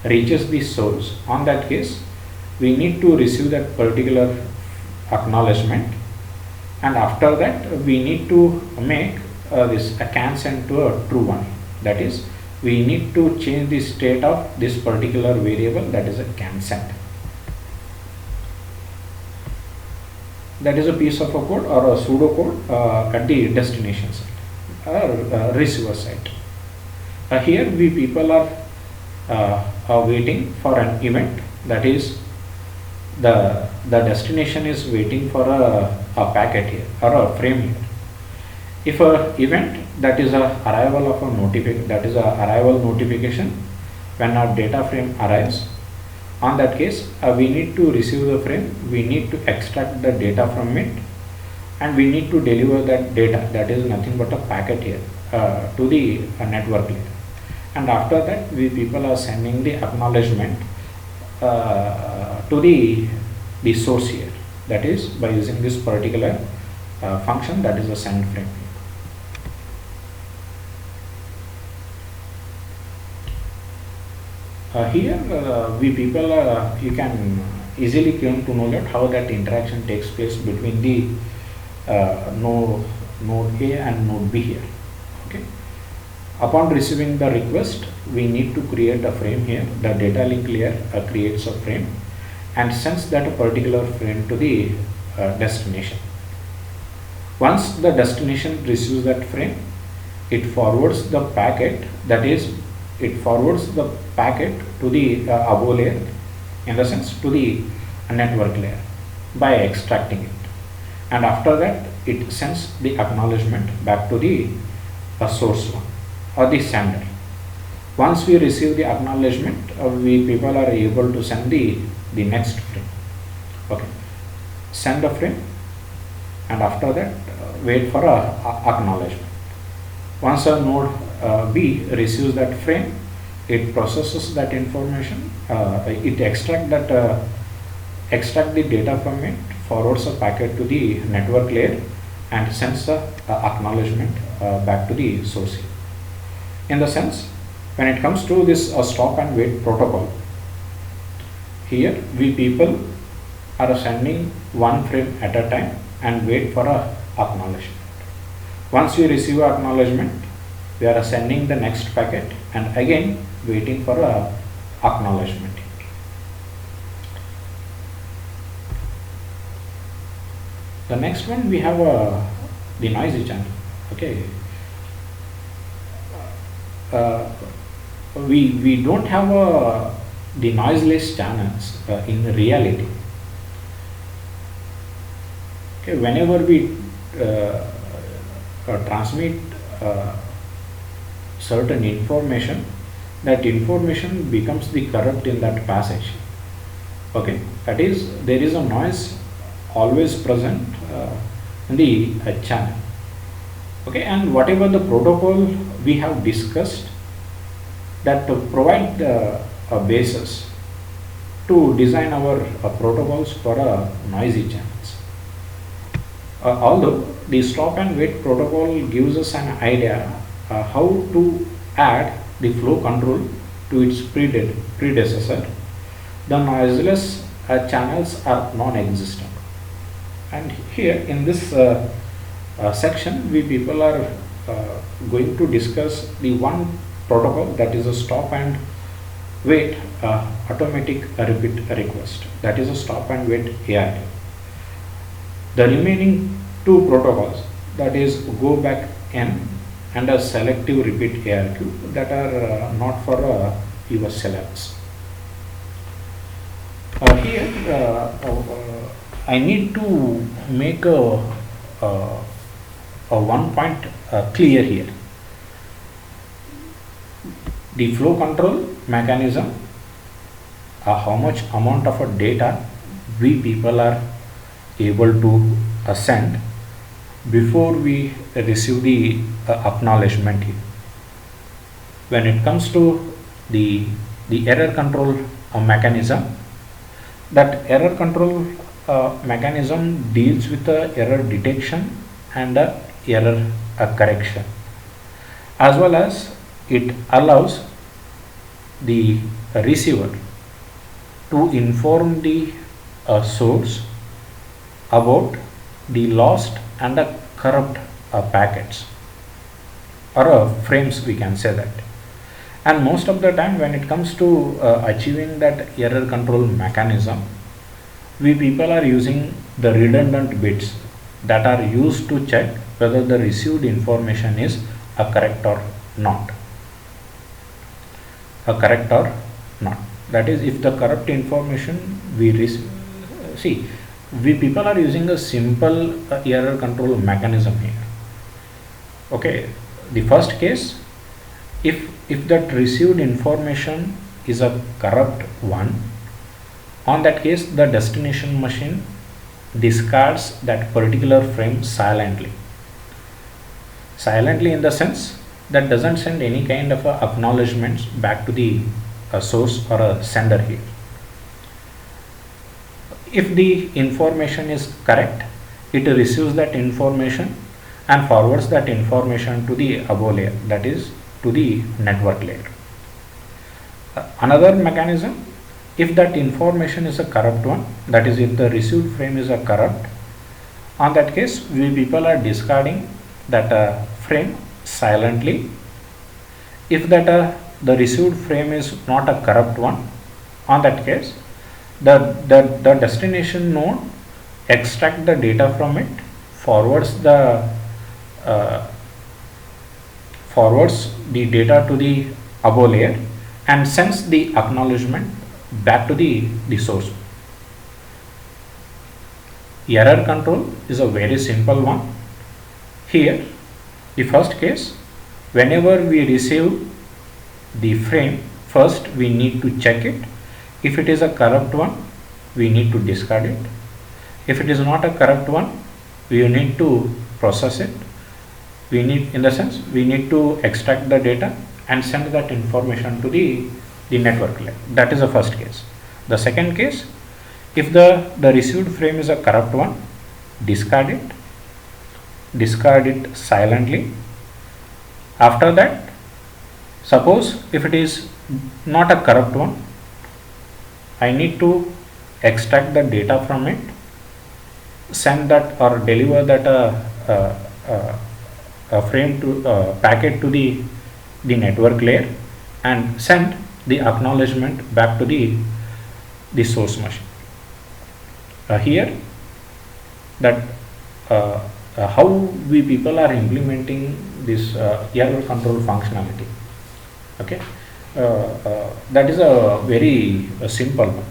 reaches the source, on that case we need to receive that particular acknowledgement, and after that we need to make this a can send to a true one. That is, we need to change the state of this particular variable, that is a can send. That is a piece of a code or a pseudo code at the destination side or receiver side. Here we people are waiting for an event, that is the destination is waiting for a packet here or a frame here. If a event, that is a arrival of a arrival notification when our data frame arrives, on that case we need to receive the frame, we need to extract the data from it, and we need to deliver that data, that is nothing but a packet here, to the network layer. And after that we people are sending the acknowledgement to the source here, that is by using this particular function, that is a send frame. Here we people you can easily come to know that how that interaction takes place between the node A and node B here. Okay, upon receiving the request, we need to create a frame here. The data link layer creates a frame and sends that particular frame to the destination. Once the destination receives that frame, it forwards the packet, that is it forwards the packet to the above layer, in the sense to the network layer, by extracting it, and after that it sends the acknowledgement back to the source one or the sender. Once we receive the acknowledgement, we people are able to send the next frame. Okay, send a frame, and after that wait for a acknowledgement. Once a node B receives that frame, it processes that information, it extract the data from it, forwards a packet to the network layer, and sends the acknowledgement back to the source. In the sense, when it comes to this stop and wait protocol, here we people are sending one frame at a time and wait for a acknowledgement. Once we receive acknowledgement, we are sending the next packet and again waiting for a acknowledgement. The next one, we have the noisy channel. Okay, we don't have the noiseless channels in reality. Okay, whenever we transmit certain information, that information becomes the corrupt in that passage. Okay, that is, there is a noise always present in the channel. Okay, and whatever the protocol we have discussed, that provide a basis to design our protocols for noisy channels. Although the stop and wait protocol gives us an idea how to add the flow control to its predecessor, the noiseless channels are non-existent. And here in this section, we people are going to discuss the one protocol, that is a stop and wait automatic repeat request, that is a stop and wait ARR. The remaining two protocols, that is go back N, and a selective repeat ARQ that are not for your syllabus. Here I need to make a one point clear here. The flow control mechanism, how much amount of data we people are able to send before we receive the acknowledgement here. When it comes to the error control mechanism, that error control mechanism deals with the error detection and error correction, as well as it allows the receiver to inform the source about the lost and corrupt packets or frames, we can say that. And most of the time when it comes to achieving that error control mechanism, we people are using the redundant bits that are used to check whether the received information is correct or not. Correct or not. That is, if the corrupt information we receive, see, we people are using a simple error control mechanism here. Okay, the first case, if that received information is a corrupt one, on that case the destination machine discards that particular frame silently. Silently in the sense that doesn't send any kind of acknowledgements back to the source or a sender here. If the information is correct, it receives that information and forwards that information to the above layer, that is to the network layer. Another mechanism, if that information is a corrupt one, that is if the received frame is a corrupt, on that case we people are discarding that frame silently. If that the received frame is not a corrupt one, on that case the destination node extract the data from it, forwards the data to the above layer and sends the acknowledgement back to the source. Error control is a very simple one. Here, the first case, whenever we receive the frame, first we need to check it. If it is a corrupt one, we need to discard it. If it is not a corrupt one, we need to process it. We need, in the sense, we need to extract the data and send that information to the network layer. That is the first case. The second case, if the received frame is a corrupt one, discard it silently. After that, suppose if it is not a corrupt one, I need to extract the data from it, send that or deliver that frame to packet to the network layer and send the acknowledgement back to the source machine. Here, that how we people are implementing this error control functionality. Okay, that is a very simple one.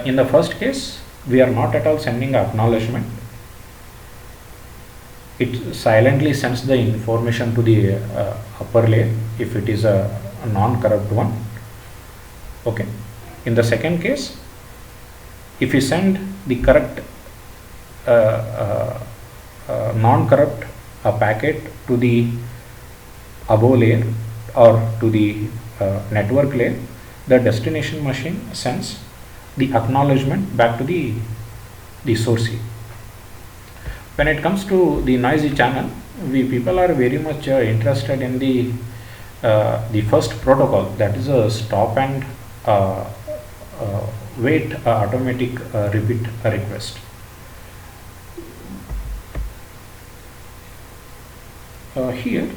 In the first case, we are not at all sending acknowledgement. It silently sends the information to the upper layer if it is a non-corrupt one. Okay. In the second case, if we send the correct non-corrupt packet to the above layer or to the network layer, the destination machine sends the acknowledgement back to the source. When it comes to the noisy channel, we people are very much interested in the first protocol, that is a stop and wait automatic repeat request. Here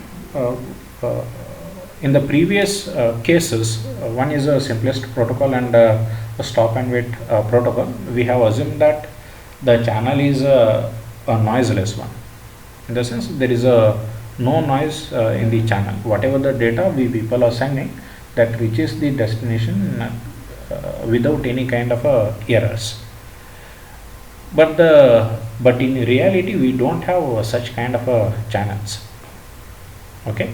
in the previous cases, one is a simplest protocol and a stop and wait protocol. We have assumed that the channel is a noiseless one. In the sense, there is a no noise in the channel. Whatever the data we people are sending, that reaches the destination without any kind of errors. But in reality, we don't have such kind of channels. Okay.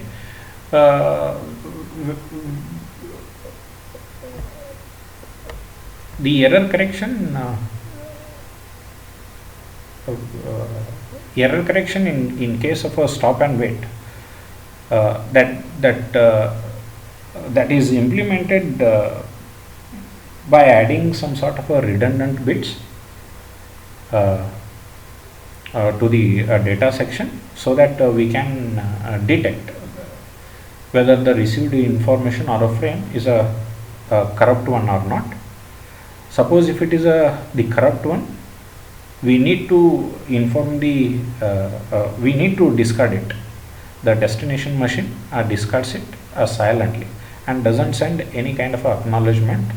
The error correction in case of a stop and wait, that is implemented by adding some sort of a redundant bits to the data section, so that we can detect whether the received information or a frame is a corrupt one or not. Suppose if it is the corrupt one, we need to inform we need to discard it. The destination machine discards it silently and doesn't send any kind of acknowledgement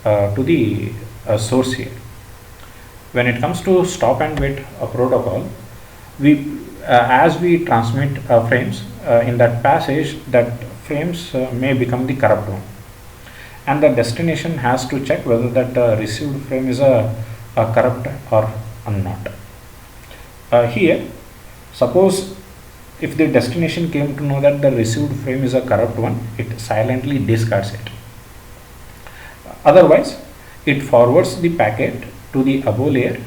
to the source here. When it comes to stop and wait protocol, as we transmit frames, in that passage, that frames may become the corrupt one, and the destination has to check whether that received frame is a corrupt or not. Here, suppose if the destination came to know that the received frame is a corrupt one, it silently discards it. Otherwise, it forwards the packet to the above layer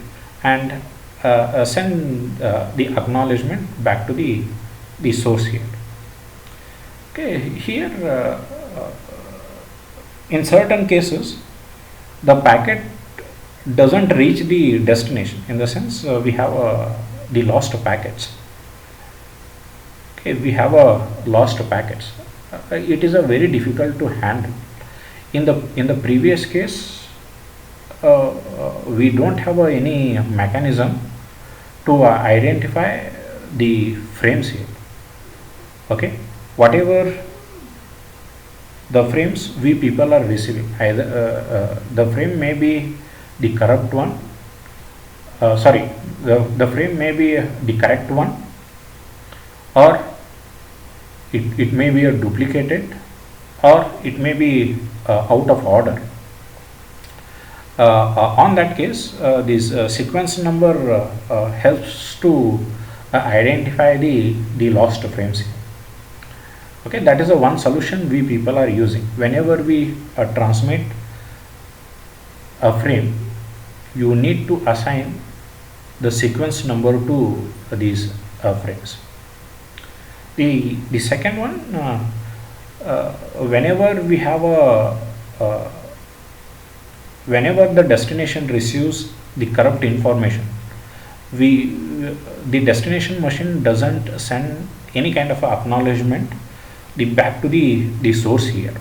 and send the acknowledgement back to the source here. Okay, here in certain cases, the packet doesn't reach the destination. In the sense, we have the lost packets. Okay, we have lost packets. It is a very difficult to handle. In the previous case, we don't have any mechanism to identify the frames here. Okay, whatever the frames we people are receiving, either the frame may be the corrupt one, the frame may be the correct one, or it may be a duplicated, or it may be out of order. On that case, this sequence number helps to identify the lost frames here. Okay, that is the one solution we people are using. Whenever we transmit a frame, you need to assign the sequence number to these frames. The second one, whenever we have whenever the destination receives the corrupt information, the destination machine doesn't send any kind of acknowledgement back to the source here,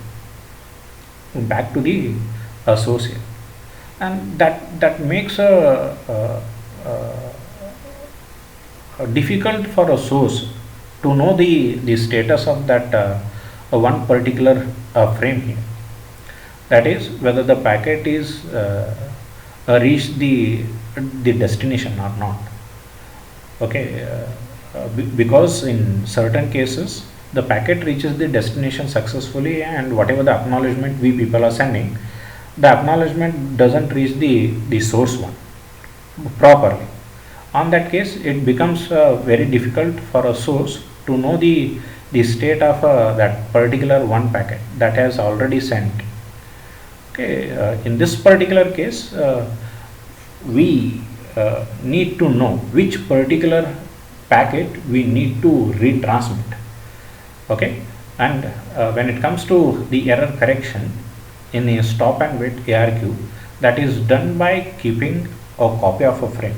and that makes difficult for a source to know the status of that one particular frame here. That is, whether the packet is reached the destination or not. Okay, because in certain cases the packet reaches the destination successfully, and whatever the acknowledgement we people are sending, the acknowledgement doesn't reach the source one properly. On that case, it becomes very difficult for a source to know the state of that particular one packet that has already sent. Okay, in this particular case, we need to know which particular packet we need to retransmit. Okay, and when it comes to the error correction in a stop and wait ARQ, that is done by keeping a copy of a frame.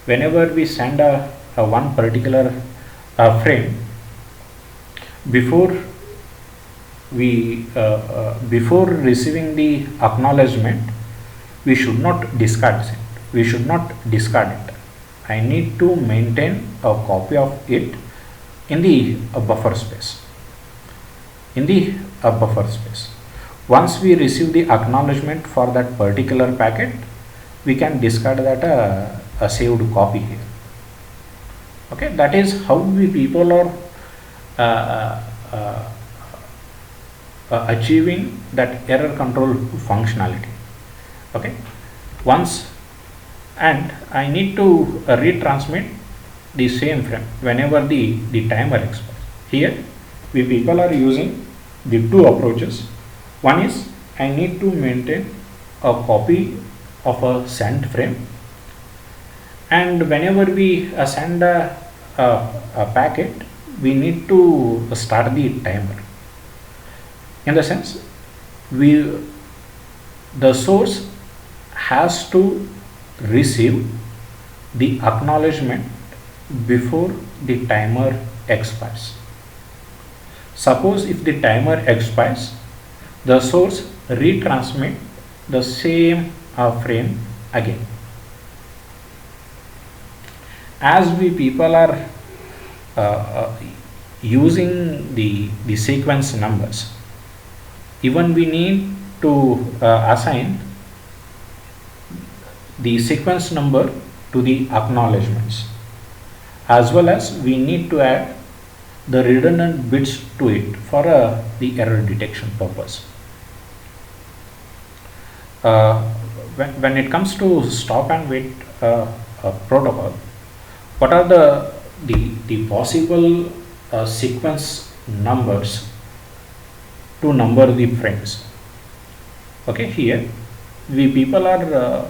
Whenever we send a one particular frame, before receiving the acknowledgement, we should not discard it. I need to maintain a copy of it in the buffer space. Once we receive the acknowledgement for that particular packet, we can discard that a saved copy here. Okay, that is how we people are uh, uh, achieving that error control functionality. Okay, once, and I need to retransmit the same frame whenever the timer expires. Here we people are using the two approaches. One is I need to maintain a copy of a sent frame, and whenever we send a packet, we need to start the timer. In the sense, we the source has to receive the acknowledgement before the timer expires. Suppose if the timer expires, the source retransmit the same frame again. As we people are using the sequence numbers, even we need to assign the sequence number to the acknowledgements, as well as we need to add the redundant bits to it for the error detection purpose. uh, when it comes to stop and wait protocol, what are the possible sequence numbers to number the frames? Okay, here we people are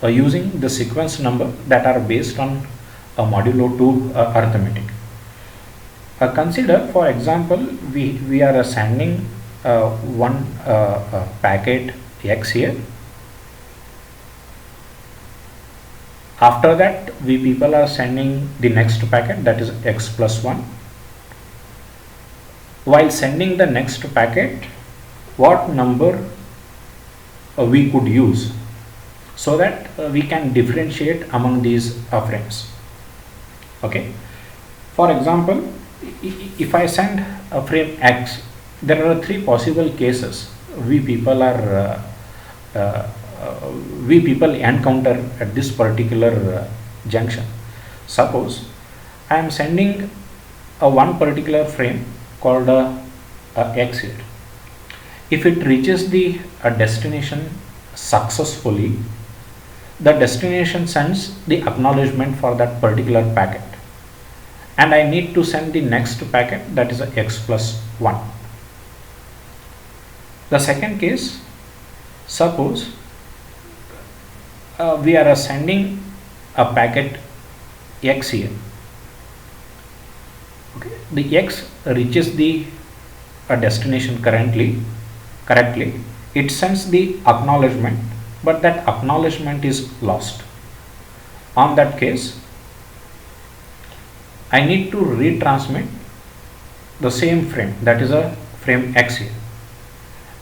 using the sequence number that are based on a modulo 2 arithmetic. Consider, for example, we are sending one packet x here. After that, we people are sending the next packet, that is x plus 1. While sending the next packet, what number we could use, so that we can differentiate among these frames. Okay, for example, if I send a frame x, there are three possible cases we people encounter at this particular junction. Suppose I am sending a one particular frame called x here. If it reaches the destination successfully, the destination sends the acknowledgement for that particular packet, and I need to send the next packet, that is x plus 1. The second case, suppose we are sending a packet x here. Okay, the x reaches the destination correctly, it sends the acknowledgement, but that acknowledgement is lost. On that case, I need to retransmit the same frame, that is a frame x here,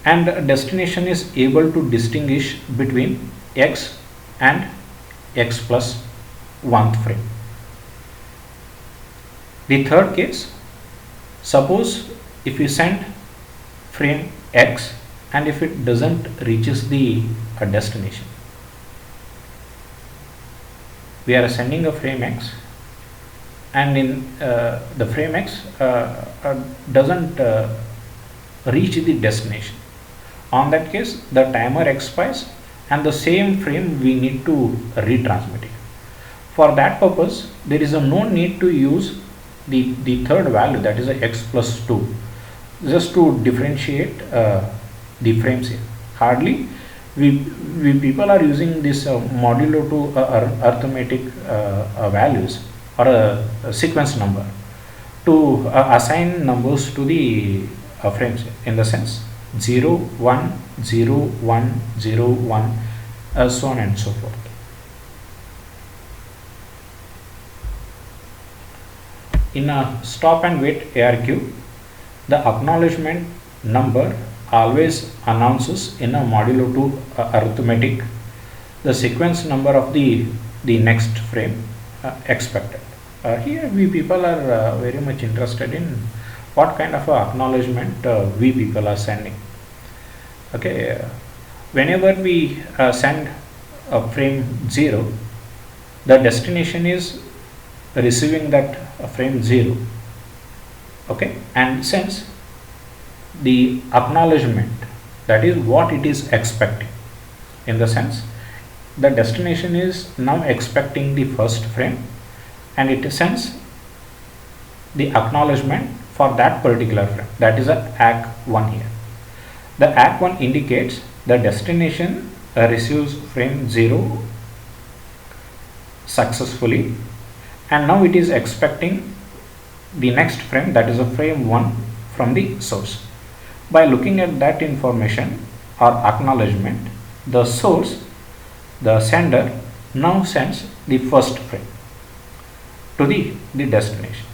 and destination is able to distinguish between x and x plus 1th frame. The third case, suppose if you send frame x and if it doesn't reaches the destination, we are sending a frame x, and in the frame x doesn't reach the destination. On that case, the timer expires and the same frame we need to retransmit it. For that purpose, there is no need to use the third value, that is a x plus 2, just to differentiate the frames here. Hardly we people are using this modulo 2 arithmetic values or a sequence number to assign numbers to the frames here, in the sense 0 1 0 1 0 1, so on and so forth. In a stop and wait ARQ, the acknowledgement number always announces in a modulo 2 arithmetic the sequence number of the next frame expected. Here we people are very much interested in what kind of acknowledgement we people are sending. Okay, whenever we send a frame 0, the destination is receiving that frame 0. Okay, and since the acknowledgement, that is what it is expecting, in the sense the destination is now expecting the first frame, and it sends the acknowledgement for that particular frame, that is a ACK1 here. The ACK1 indicates the destination receives frame 0 successfully, and now it is expecting the next frame, that is a frame 1 from the source. By looking at that information or acknowledgement, the source, the sender, now sends the first frame to the destination,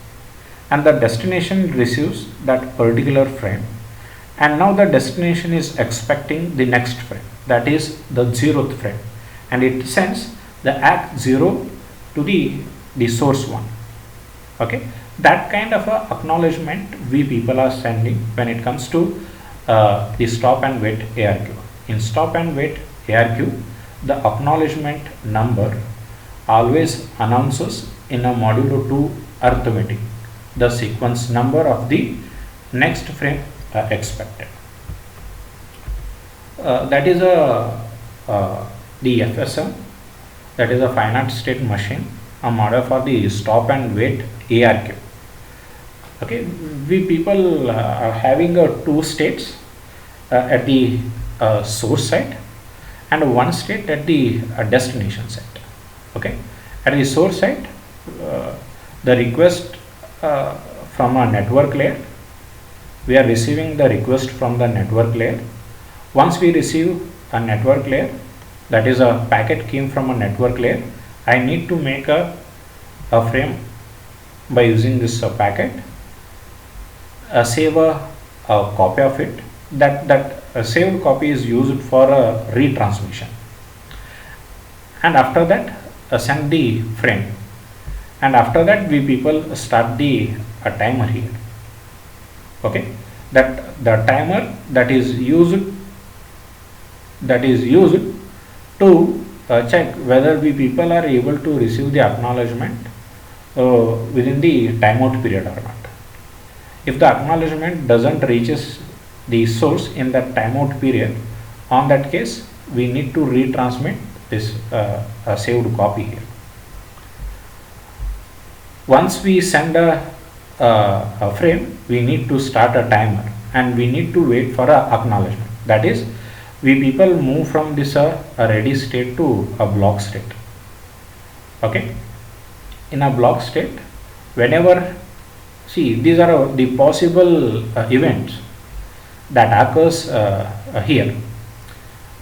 and the destination receives that particular frame, and now the destination is expecting the next frame, that is the 0th frame, and it sends the ACK0 to the source 1. Okay, that kind of a acknowledgement we people are sending when it comes to the stop and wait ARQ. In stop and wait ARQ, the acknowledgement number always announces in a modulo 2 arithmetic the sequence number of the next frame expected. That is the FSM, that is a finite state machine, a model for the stop and wait ARQ. Okay, we people are having two states at the source side and one state at the destination side. Okay, at the source side, the request from a network layer, we are receiving the request from the network layer. Once we receive a network layer, that is a packet came from a network layer, I need to make a frame by using this packet, save a copy of it. That saved copy is used for a retransmission, and after that send the frame, and after that we people start the timer here. Okay, that the timer that is used to check whether we people are able to receive the acknowledgement within the timeout period or not. If the acknowledgement doesn't reaches the source in that timeout period, on that case we need to retransmit this saved copy here. Once we send a frame, we need to start a timer and we need to wait for a acknowledgement. That is, we people move from this a ready state to a block state. Okay, in a block state, whenever, see, these are the possible events that occurs here.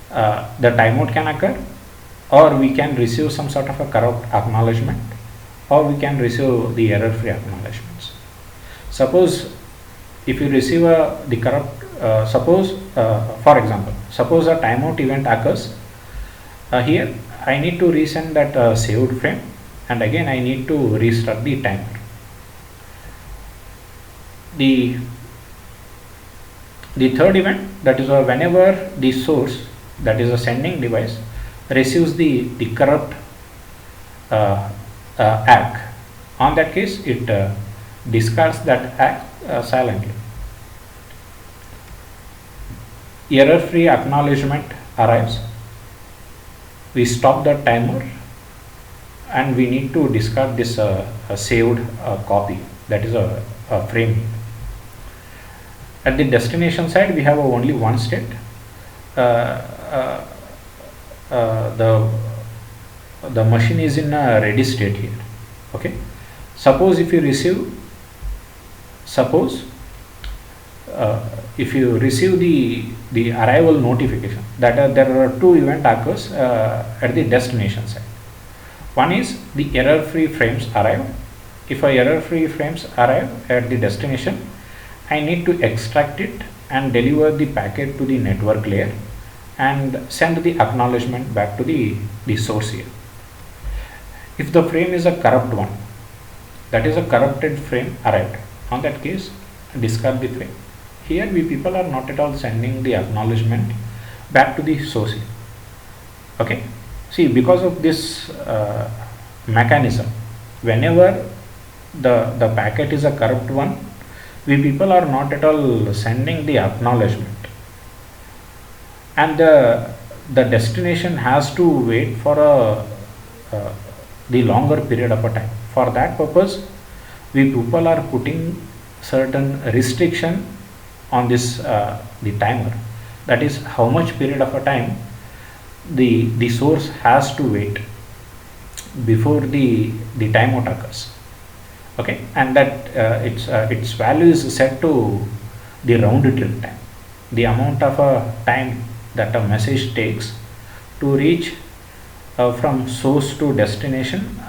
The timeout can occur, or we can receive some sort of a corrupt acknowledgement, or we can receive the error-free acknowledgements. Suppose if you receive the corrupt, for example, suppose a timeout event occurs here, I need to resend that saved frame, and again I need to restart the timer. The third event, that is whenever the source, that is a sending device, receives the corrupt ACK, on that case it discards that ACK silently. Error-free acknowledgement arrives, we stop the timer, and we need to discard this saved copy, that is a frame. At the destination side, we have only one state. The machine is in a ready state here. Okay, suppose if you receive, if you receive the arrival notification, that there are two event occurs at the destination side. One is the error-free frames arrive. If a error-free frames arrive at the destination, I need to extract it and deliver the packet to the network layer and send the acknowledgement back to the source here. If the frame is a corrupt one, that is a corrupted frame arrived, on that case discard the frame. Here we people are not at all sending the acknowledgement back to the source here. Okay, see, because of this mechanism, whenever the packet is a corrupt one, we people are not at all sending the acknowledgement, and the destination has to wait for uh, the longer period of a time. For that purpose, we people are putting certain restriction on this the timer, that is how much period of a time the source has to wait before the timeout occurs. Okay, and that its value is set to the round trip time, the amount of a time that a message takes to reach from source to destination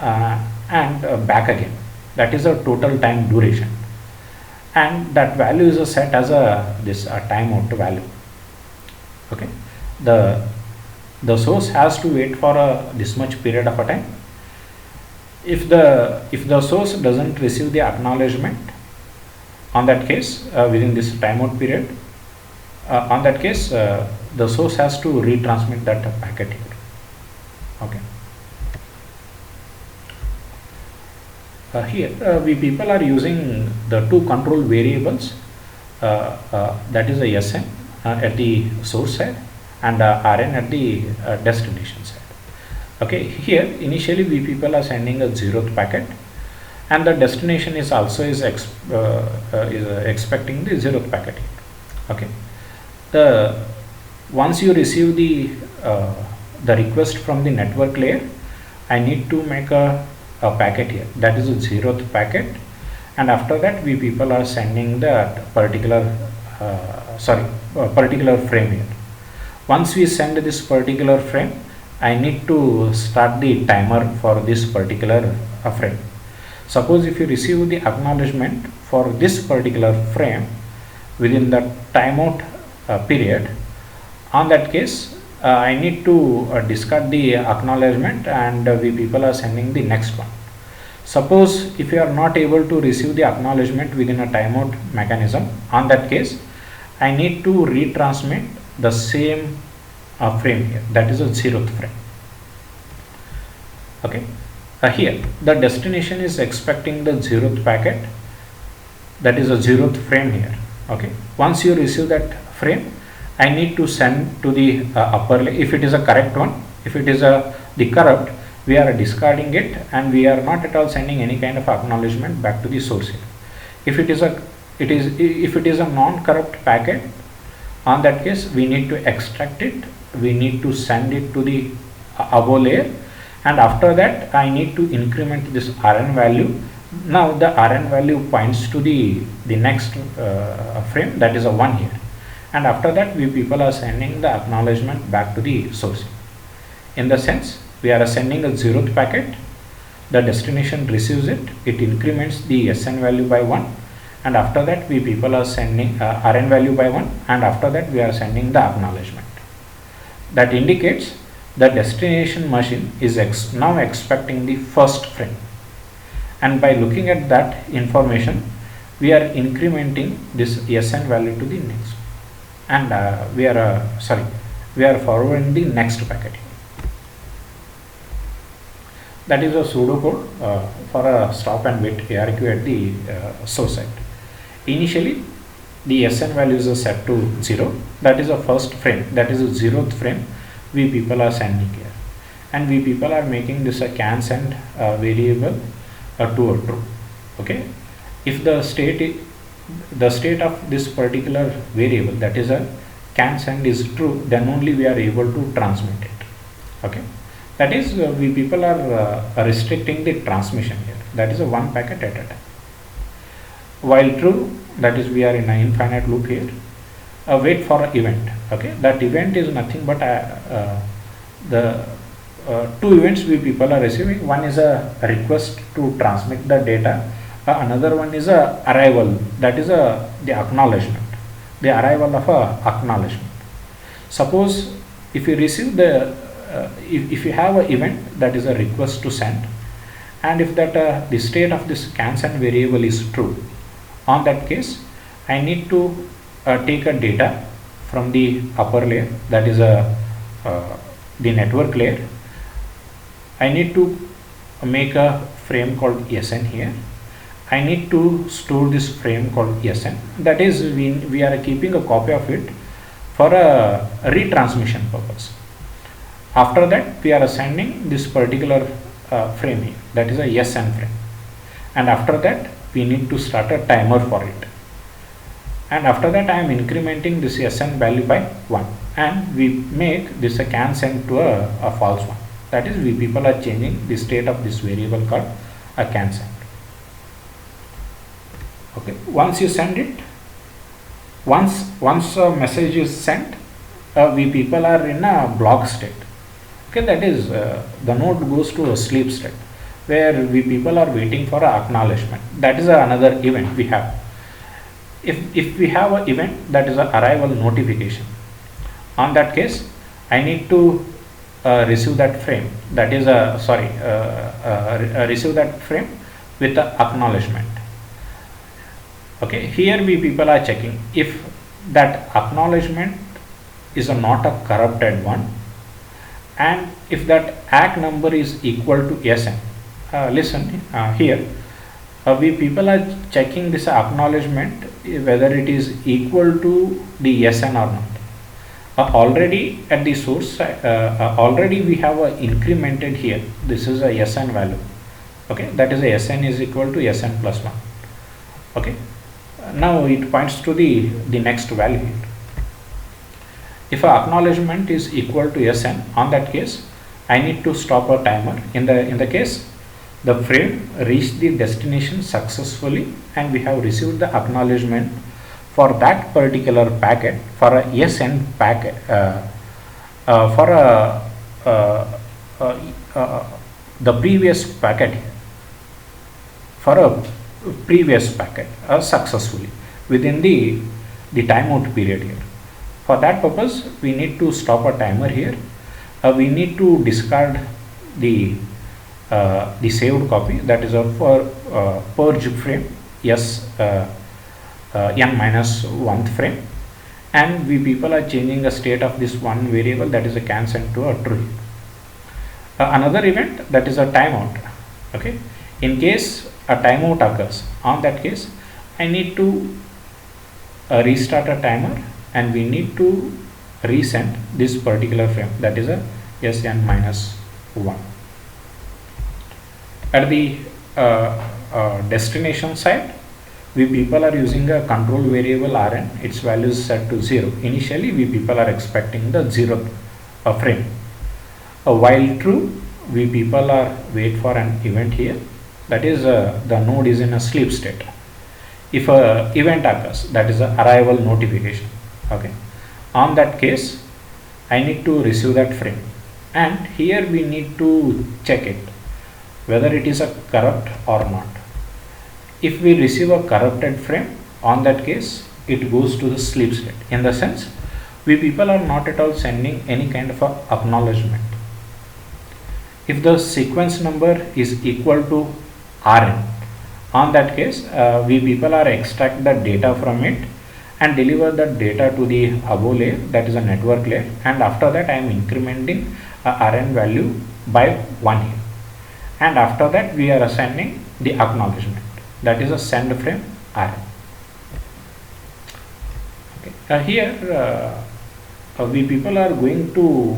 and back again. That is a total time duration, and that value is set as a this timeout value. Okay, the source has to wait for this much period of a time. If the source doesn't receive the acknowledgement on that case within this timeout period, on that case the source has to retransmit that packet here. Okay. Here we people are using the two control variables, that is a SN at the source side and RN at the destination side. Okay, here initially we people are sending a 0th packet, and the destination is also expecting the 0th packet here. Okay, once you receive the request from the network layer, I need to make a packet here, that is a 0th packet, and after that we people are sending that particular particular frame here. Once we send this particular frame, I need to start the timer for this particular frame. Suppose if you receive the acknowledgement for this particular frame within the timeout period, on that case I need to discard the acknowledgement, and we people are sending the next one. Suppose if you are not able to receive the acknowledgement within a timeout mechanism, on that case I need to retransmit the same frame here, that is a 0th frame. Okay, here the destination is expecting the 0th packet, that is a 0th frame here. Okay, once you receive that frame, I need to send to the upper layer if it is a correct one. If it is the corrupt, we are discarding it, and we are not at all sending any kind of acknowledgement back to the source here. If it is a non-corrupt packet, on that case we need to extract it, we need to send it to the above layer, and after that I need to increment this RN value. Now the RN value points to the next frame, that is a 1 here, and after that we people are sending the acknowledgement back to the source. In the sense, we are sending a 0th packet, the destination receives it, it increments the SN value by 1, and after that we people are sending RN value by 1, and after that we are sending the acknowledgement. That indicates the destination machine is now expecting the first frame, and by looking at that information we are incrementing this SN value to the next, and we are forwarding the next packet. That is a pseudocode for a stop and wait ARQ at the source side. Initially the SN values are set to 0, that is a first frame, that is a 0th frame we people are sending here, and we people are making this a can send variable to a true. Okay, if the state of this particular variable, that is a can send, is true, then only we are able to transmit it. Okay, that is we people are restricting the transmission here, that is a 1 packet at a time. While true, that is we are in an infinite loop here. Wait for an event. Okay, that event is nothing but the two events we people are receiving. One is a request to transmit the data, another one is a arrival, that is the acknowledgement, the arrival of a acknowledgement. Suppose if you receive the if you have an event, that is a request to send, and if that the state of this can send variable is true, on that case I need to take a data from the upper layer, that is the network layer. I need to make a frame called SN here. I need to store this frame called SN. That is, we are keeping a copy of it for a retransmission purpose. After that, we are assigning this particular frame here, that is a SN frame, and after that we need to start a timer for it, and after that I am incrementing this SN value by 1, and we make this a can send to a false one. That is, we people are changing the state of this variable called a can send. Okay, once you send it, once a message is sent, we people are in a block state. Okay, that is, the node goes to a sleep state where we people are waiting for a acknowledgement. That is another event we have. If we have an event that is a arrival notification, on that case I need to receive that frame, that is receive that frame with the acknowledgement. Okay, here we people are checking if that acknowledgement is not a corrupted one, and if that ACK number is equal to SN. Listen, here we people are checking this acknowledgement whether it is equal to the SN or not. Already at the source side, already we have incremented here. This is a SN value. Okay, that is a SN is equal to SN plus 1. Okay, now it points to the next value. If a acknowledgement is equal to SN, on that case I need to stop a timer. In the case the frame reached the destination successfully and we have received the acknowledgement for that particular packet, for a SN packet, for the previous packet, for a previous packet successfully within the timeout period here. For that purpose we need to stop a timer here. We need to discard the saved copy, that is for purge frame n minus 1th frame, and we people are changing the state of this one variable, that is a can send to a true. Another event, that is a timeout. Okay, in case a timeout occurs, on that case I need to restart a timer and we need to resend this particular frame, that is a SN minus 1. At the destination side, we people are using a control variable Rn, its value is set to 0. Initially we people are expecting the 0th frame. While true, we people are wait for an event here, that is the node is in a sleep state. If a event occurs, that is a arrival notification. Okay, on that case I need to receive that frame, and here we need to check it whether it is a corrupt or not. If we receive a corrupted frame, on that case it goes to the sleep state. In the sense, we people are not at all sending any kind of a acknowledgement. If the sequence number is equal to Rn, on that case we people are extract the data from it and deliver that data to the above layer, that is a network layer, and after that I am incrementing Rn value by 1 here, and after that we are assigning the acknowledgement, that is a send frame Rn. Okay. Here we people are going to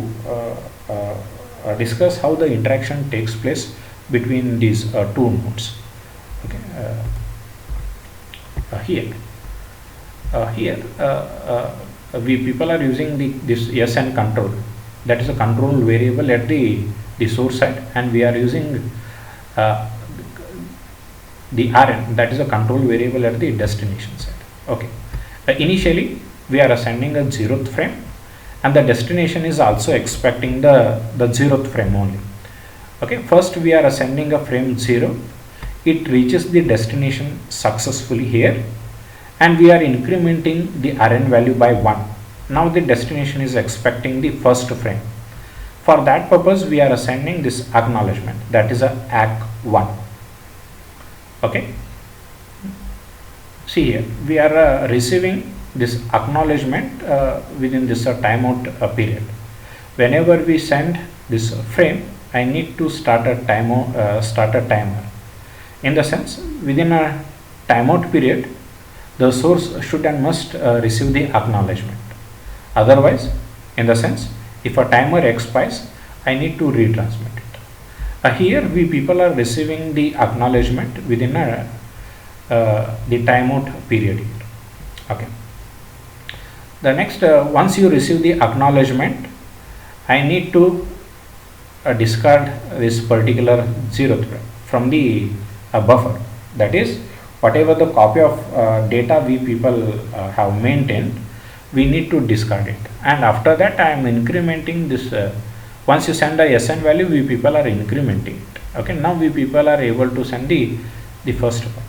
discuss how the interaction takes place between these two nodes. Okay. Here we people are using this SN control, that is a control variable at the source side, and we are using the Rn, that is a control variable at the destination side. Okay. Initially we are assigning a 0th frame, and the destination is also expecting the 0th frame only. Okay, first we are ascending a frame 0, it reaches the destination successfully here, and we are incrementing the Rn value by 1. Now the destination is expecting the first frame. For that purpose we are assigning this acknowledgement, that is a ACK1. Okay, see here we are receiving this acknowledgement within this timeout period. Whenever we send this frame, I need to start a timer. In the sense, within a timeout period, the source should and must receive the acknowledgement. Otherwise, in the sense, if a timer expires, I need to retransmit it. Here we people are receiving the acknowledgement within the timeout period here. Okay. The next, once you receive the acknowledgement, I need to discard this particular zeroth frame from the buffer. That is, whatever the copy of data we people have maintained, we need to discard it. And after that, I am incrementing this. Once you send a SN value, we people are incrementing it. Okay, now we people are able to send the first one.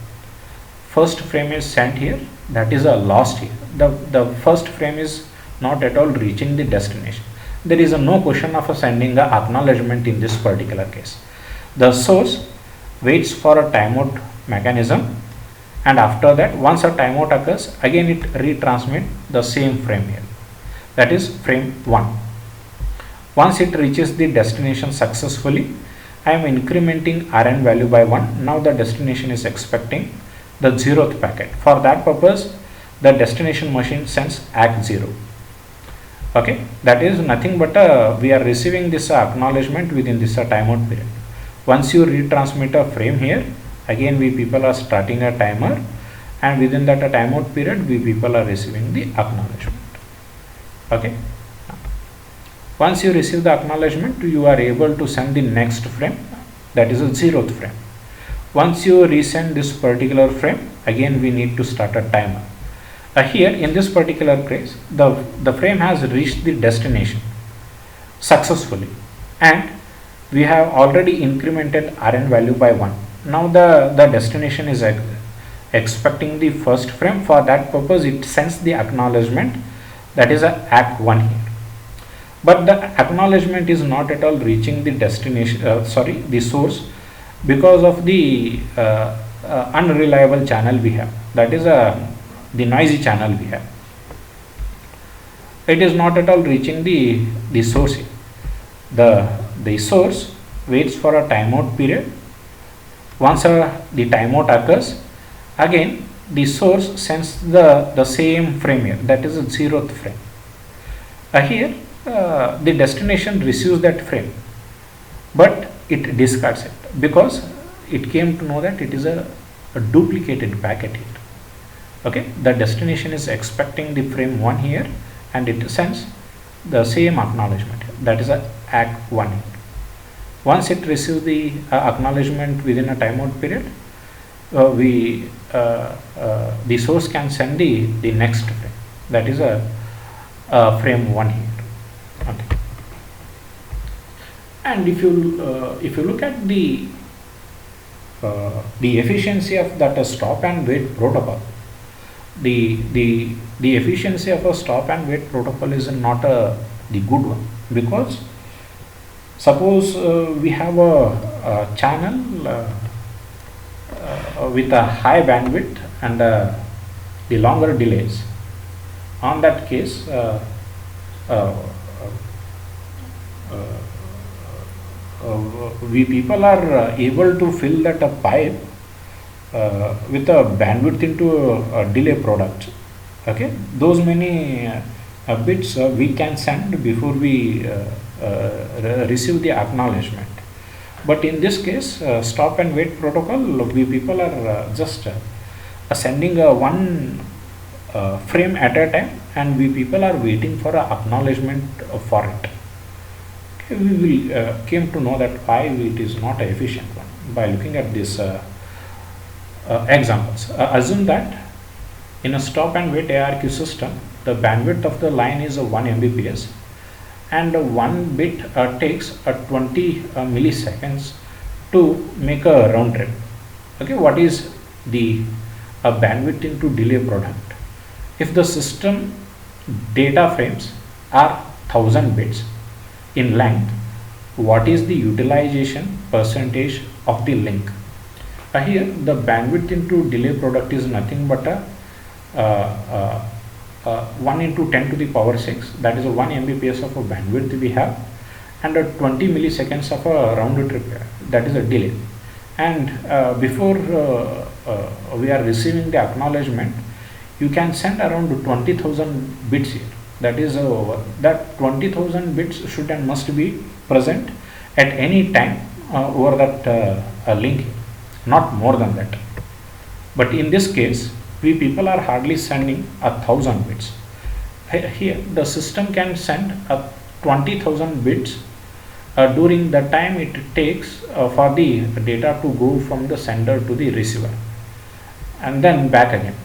First frame is sent here, that is a lost here. The first frame is not at all reaching the destination. There is no question of sending the acknowledgement in this particular case. The source waits for a timeout mechanism, and after that, once a timeout occurs, again it retransmits the same frame here, that is frame 1. Once it reaches the destination successfully, I am incrementing Rn value by 1. Now the destination is expecting the 0th packet. For that purpose, the destination machine sends ACK0. Okay, that is nothing but we are receiving this acknowledgement within this timeout period. Once you retransmit a frame here, again we people are starting a timer, and within that timeout period we people are receiving the acknowledgement. Okay, once you receive the acknowledgement, you are able to send the next frame, that is a 0th frame. Once you resend this particular frame, again we need to start a timer. Here in this particular case, the frame has reached the destination successfully, and we have already incremented Rn value by 1. Now the destination is expecting the first frame. For that purpose, it sends the acknowledgement, that is a ACK1 here. But the acknowledgement is not at all reaching the destination, the source, because of the unreliable channel we have, that is the noisy channel we have. It is not at all reaching the source here. The source waits for a timeout period. Once the timeout occurs, again the source sends the same frame here, that is a 0th frame. Here the destination receives that frame, but it discards it because it came to know that it is a duplicated packet here. Okay, the destination is expecting the frame 1 here, and it sends the same acknowledgement here, that is a ACK1 here. Once it receives the acknowledgement within a timeout period, the source can send the next frame, that is a frame 1 here. Okay. And if you look at the efficiency of that stop and wait protocol, the efficiency of a stop and wait protocol is not the good one, because suppose we have a channel with a high bandwidth and the longer delays. On that case, we people are able to fill that pipe with a bandwidth into a delay product. Okay, those many bits we can send before we receive the acknowledgement. But in this case, stop and wait protocol, we people are just sending one frame at a time, and we people are waiting for a acknowledgement for it. Okay, we will came to know that why it is not an efficient one by looking at this examples. Assume that in a stop and wait ARQ system, the bandwidth of the line is 1 Mbps, and one bit takes 20 milliseconds to make a round trip. Okay, what is the bandwidth into delay product? If the system data frames are 1000 bits in length, what is the utilization percentage of the link? Here the bandwidth into delay product is nothing but a 1 into 10 to the power 6, that is a 1 Mbps of a bandwidth we have, and a 20 milliseconds of a round trip, that is a delay. and before we are receiving the acknowledgement, you can send around 20,000 bits here. That is that 20,000 bits should and must be present at any time over that link, not more than that. But in this case, we people are hardly sending 1,000 bits. Here the system can send 20,000 bits during the time it takes for the data to go from the sender to the receiver and then back again.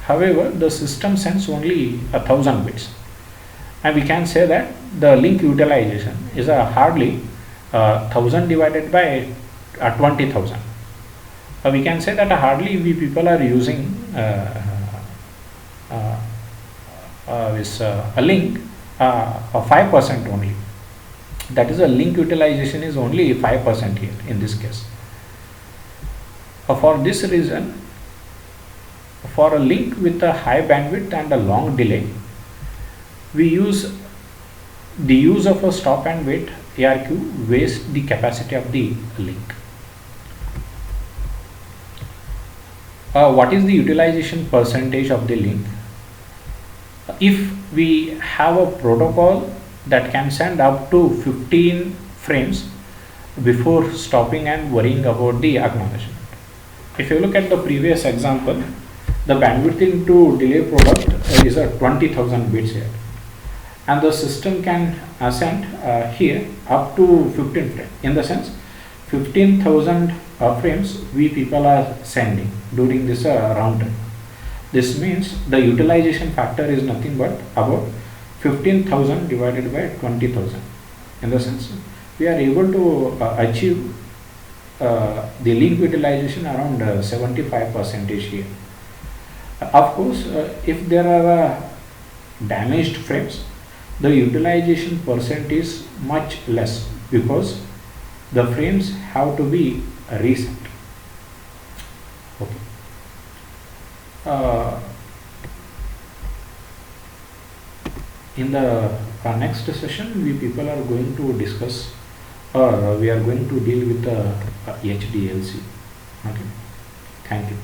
However, the system sends only 1,000 bits, and we can say that the link utilization is hardly 1,000 divided by 20,000. We can say that hardly we people are using this a link 5% only. That is, a link utilization is only 5% here in this case. For this reason, for a link with a high bandwidth and a long delay, we use the use of a stop and wait ARQ waste the capacity of the link. What is the utilization percentage of the link? If we have a protocol that can send up to 15 frames before stopping and worrying about the acknowledgement. If you look at the previous example, the bandwidth into delay product is 20,000 bits here, and the system can send here up to 15 frames. In the sense, 15,000 frames we people are sending during this round trip. This means the utilization factor is nothing but about 15,000 divided by 20,000. In the sense, we are able to achieve the link utilization around 75% here. Of course, if there are damaged frames, the utilization percent is much less because the frames have to be reset. Okay. In the next session, we people are going to discuss, or we are going to deal with the HDLC. Okay. Thank you.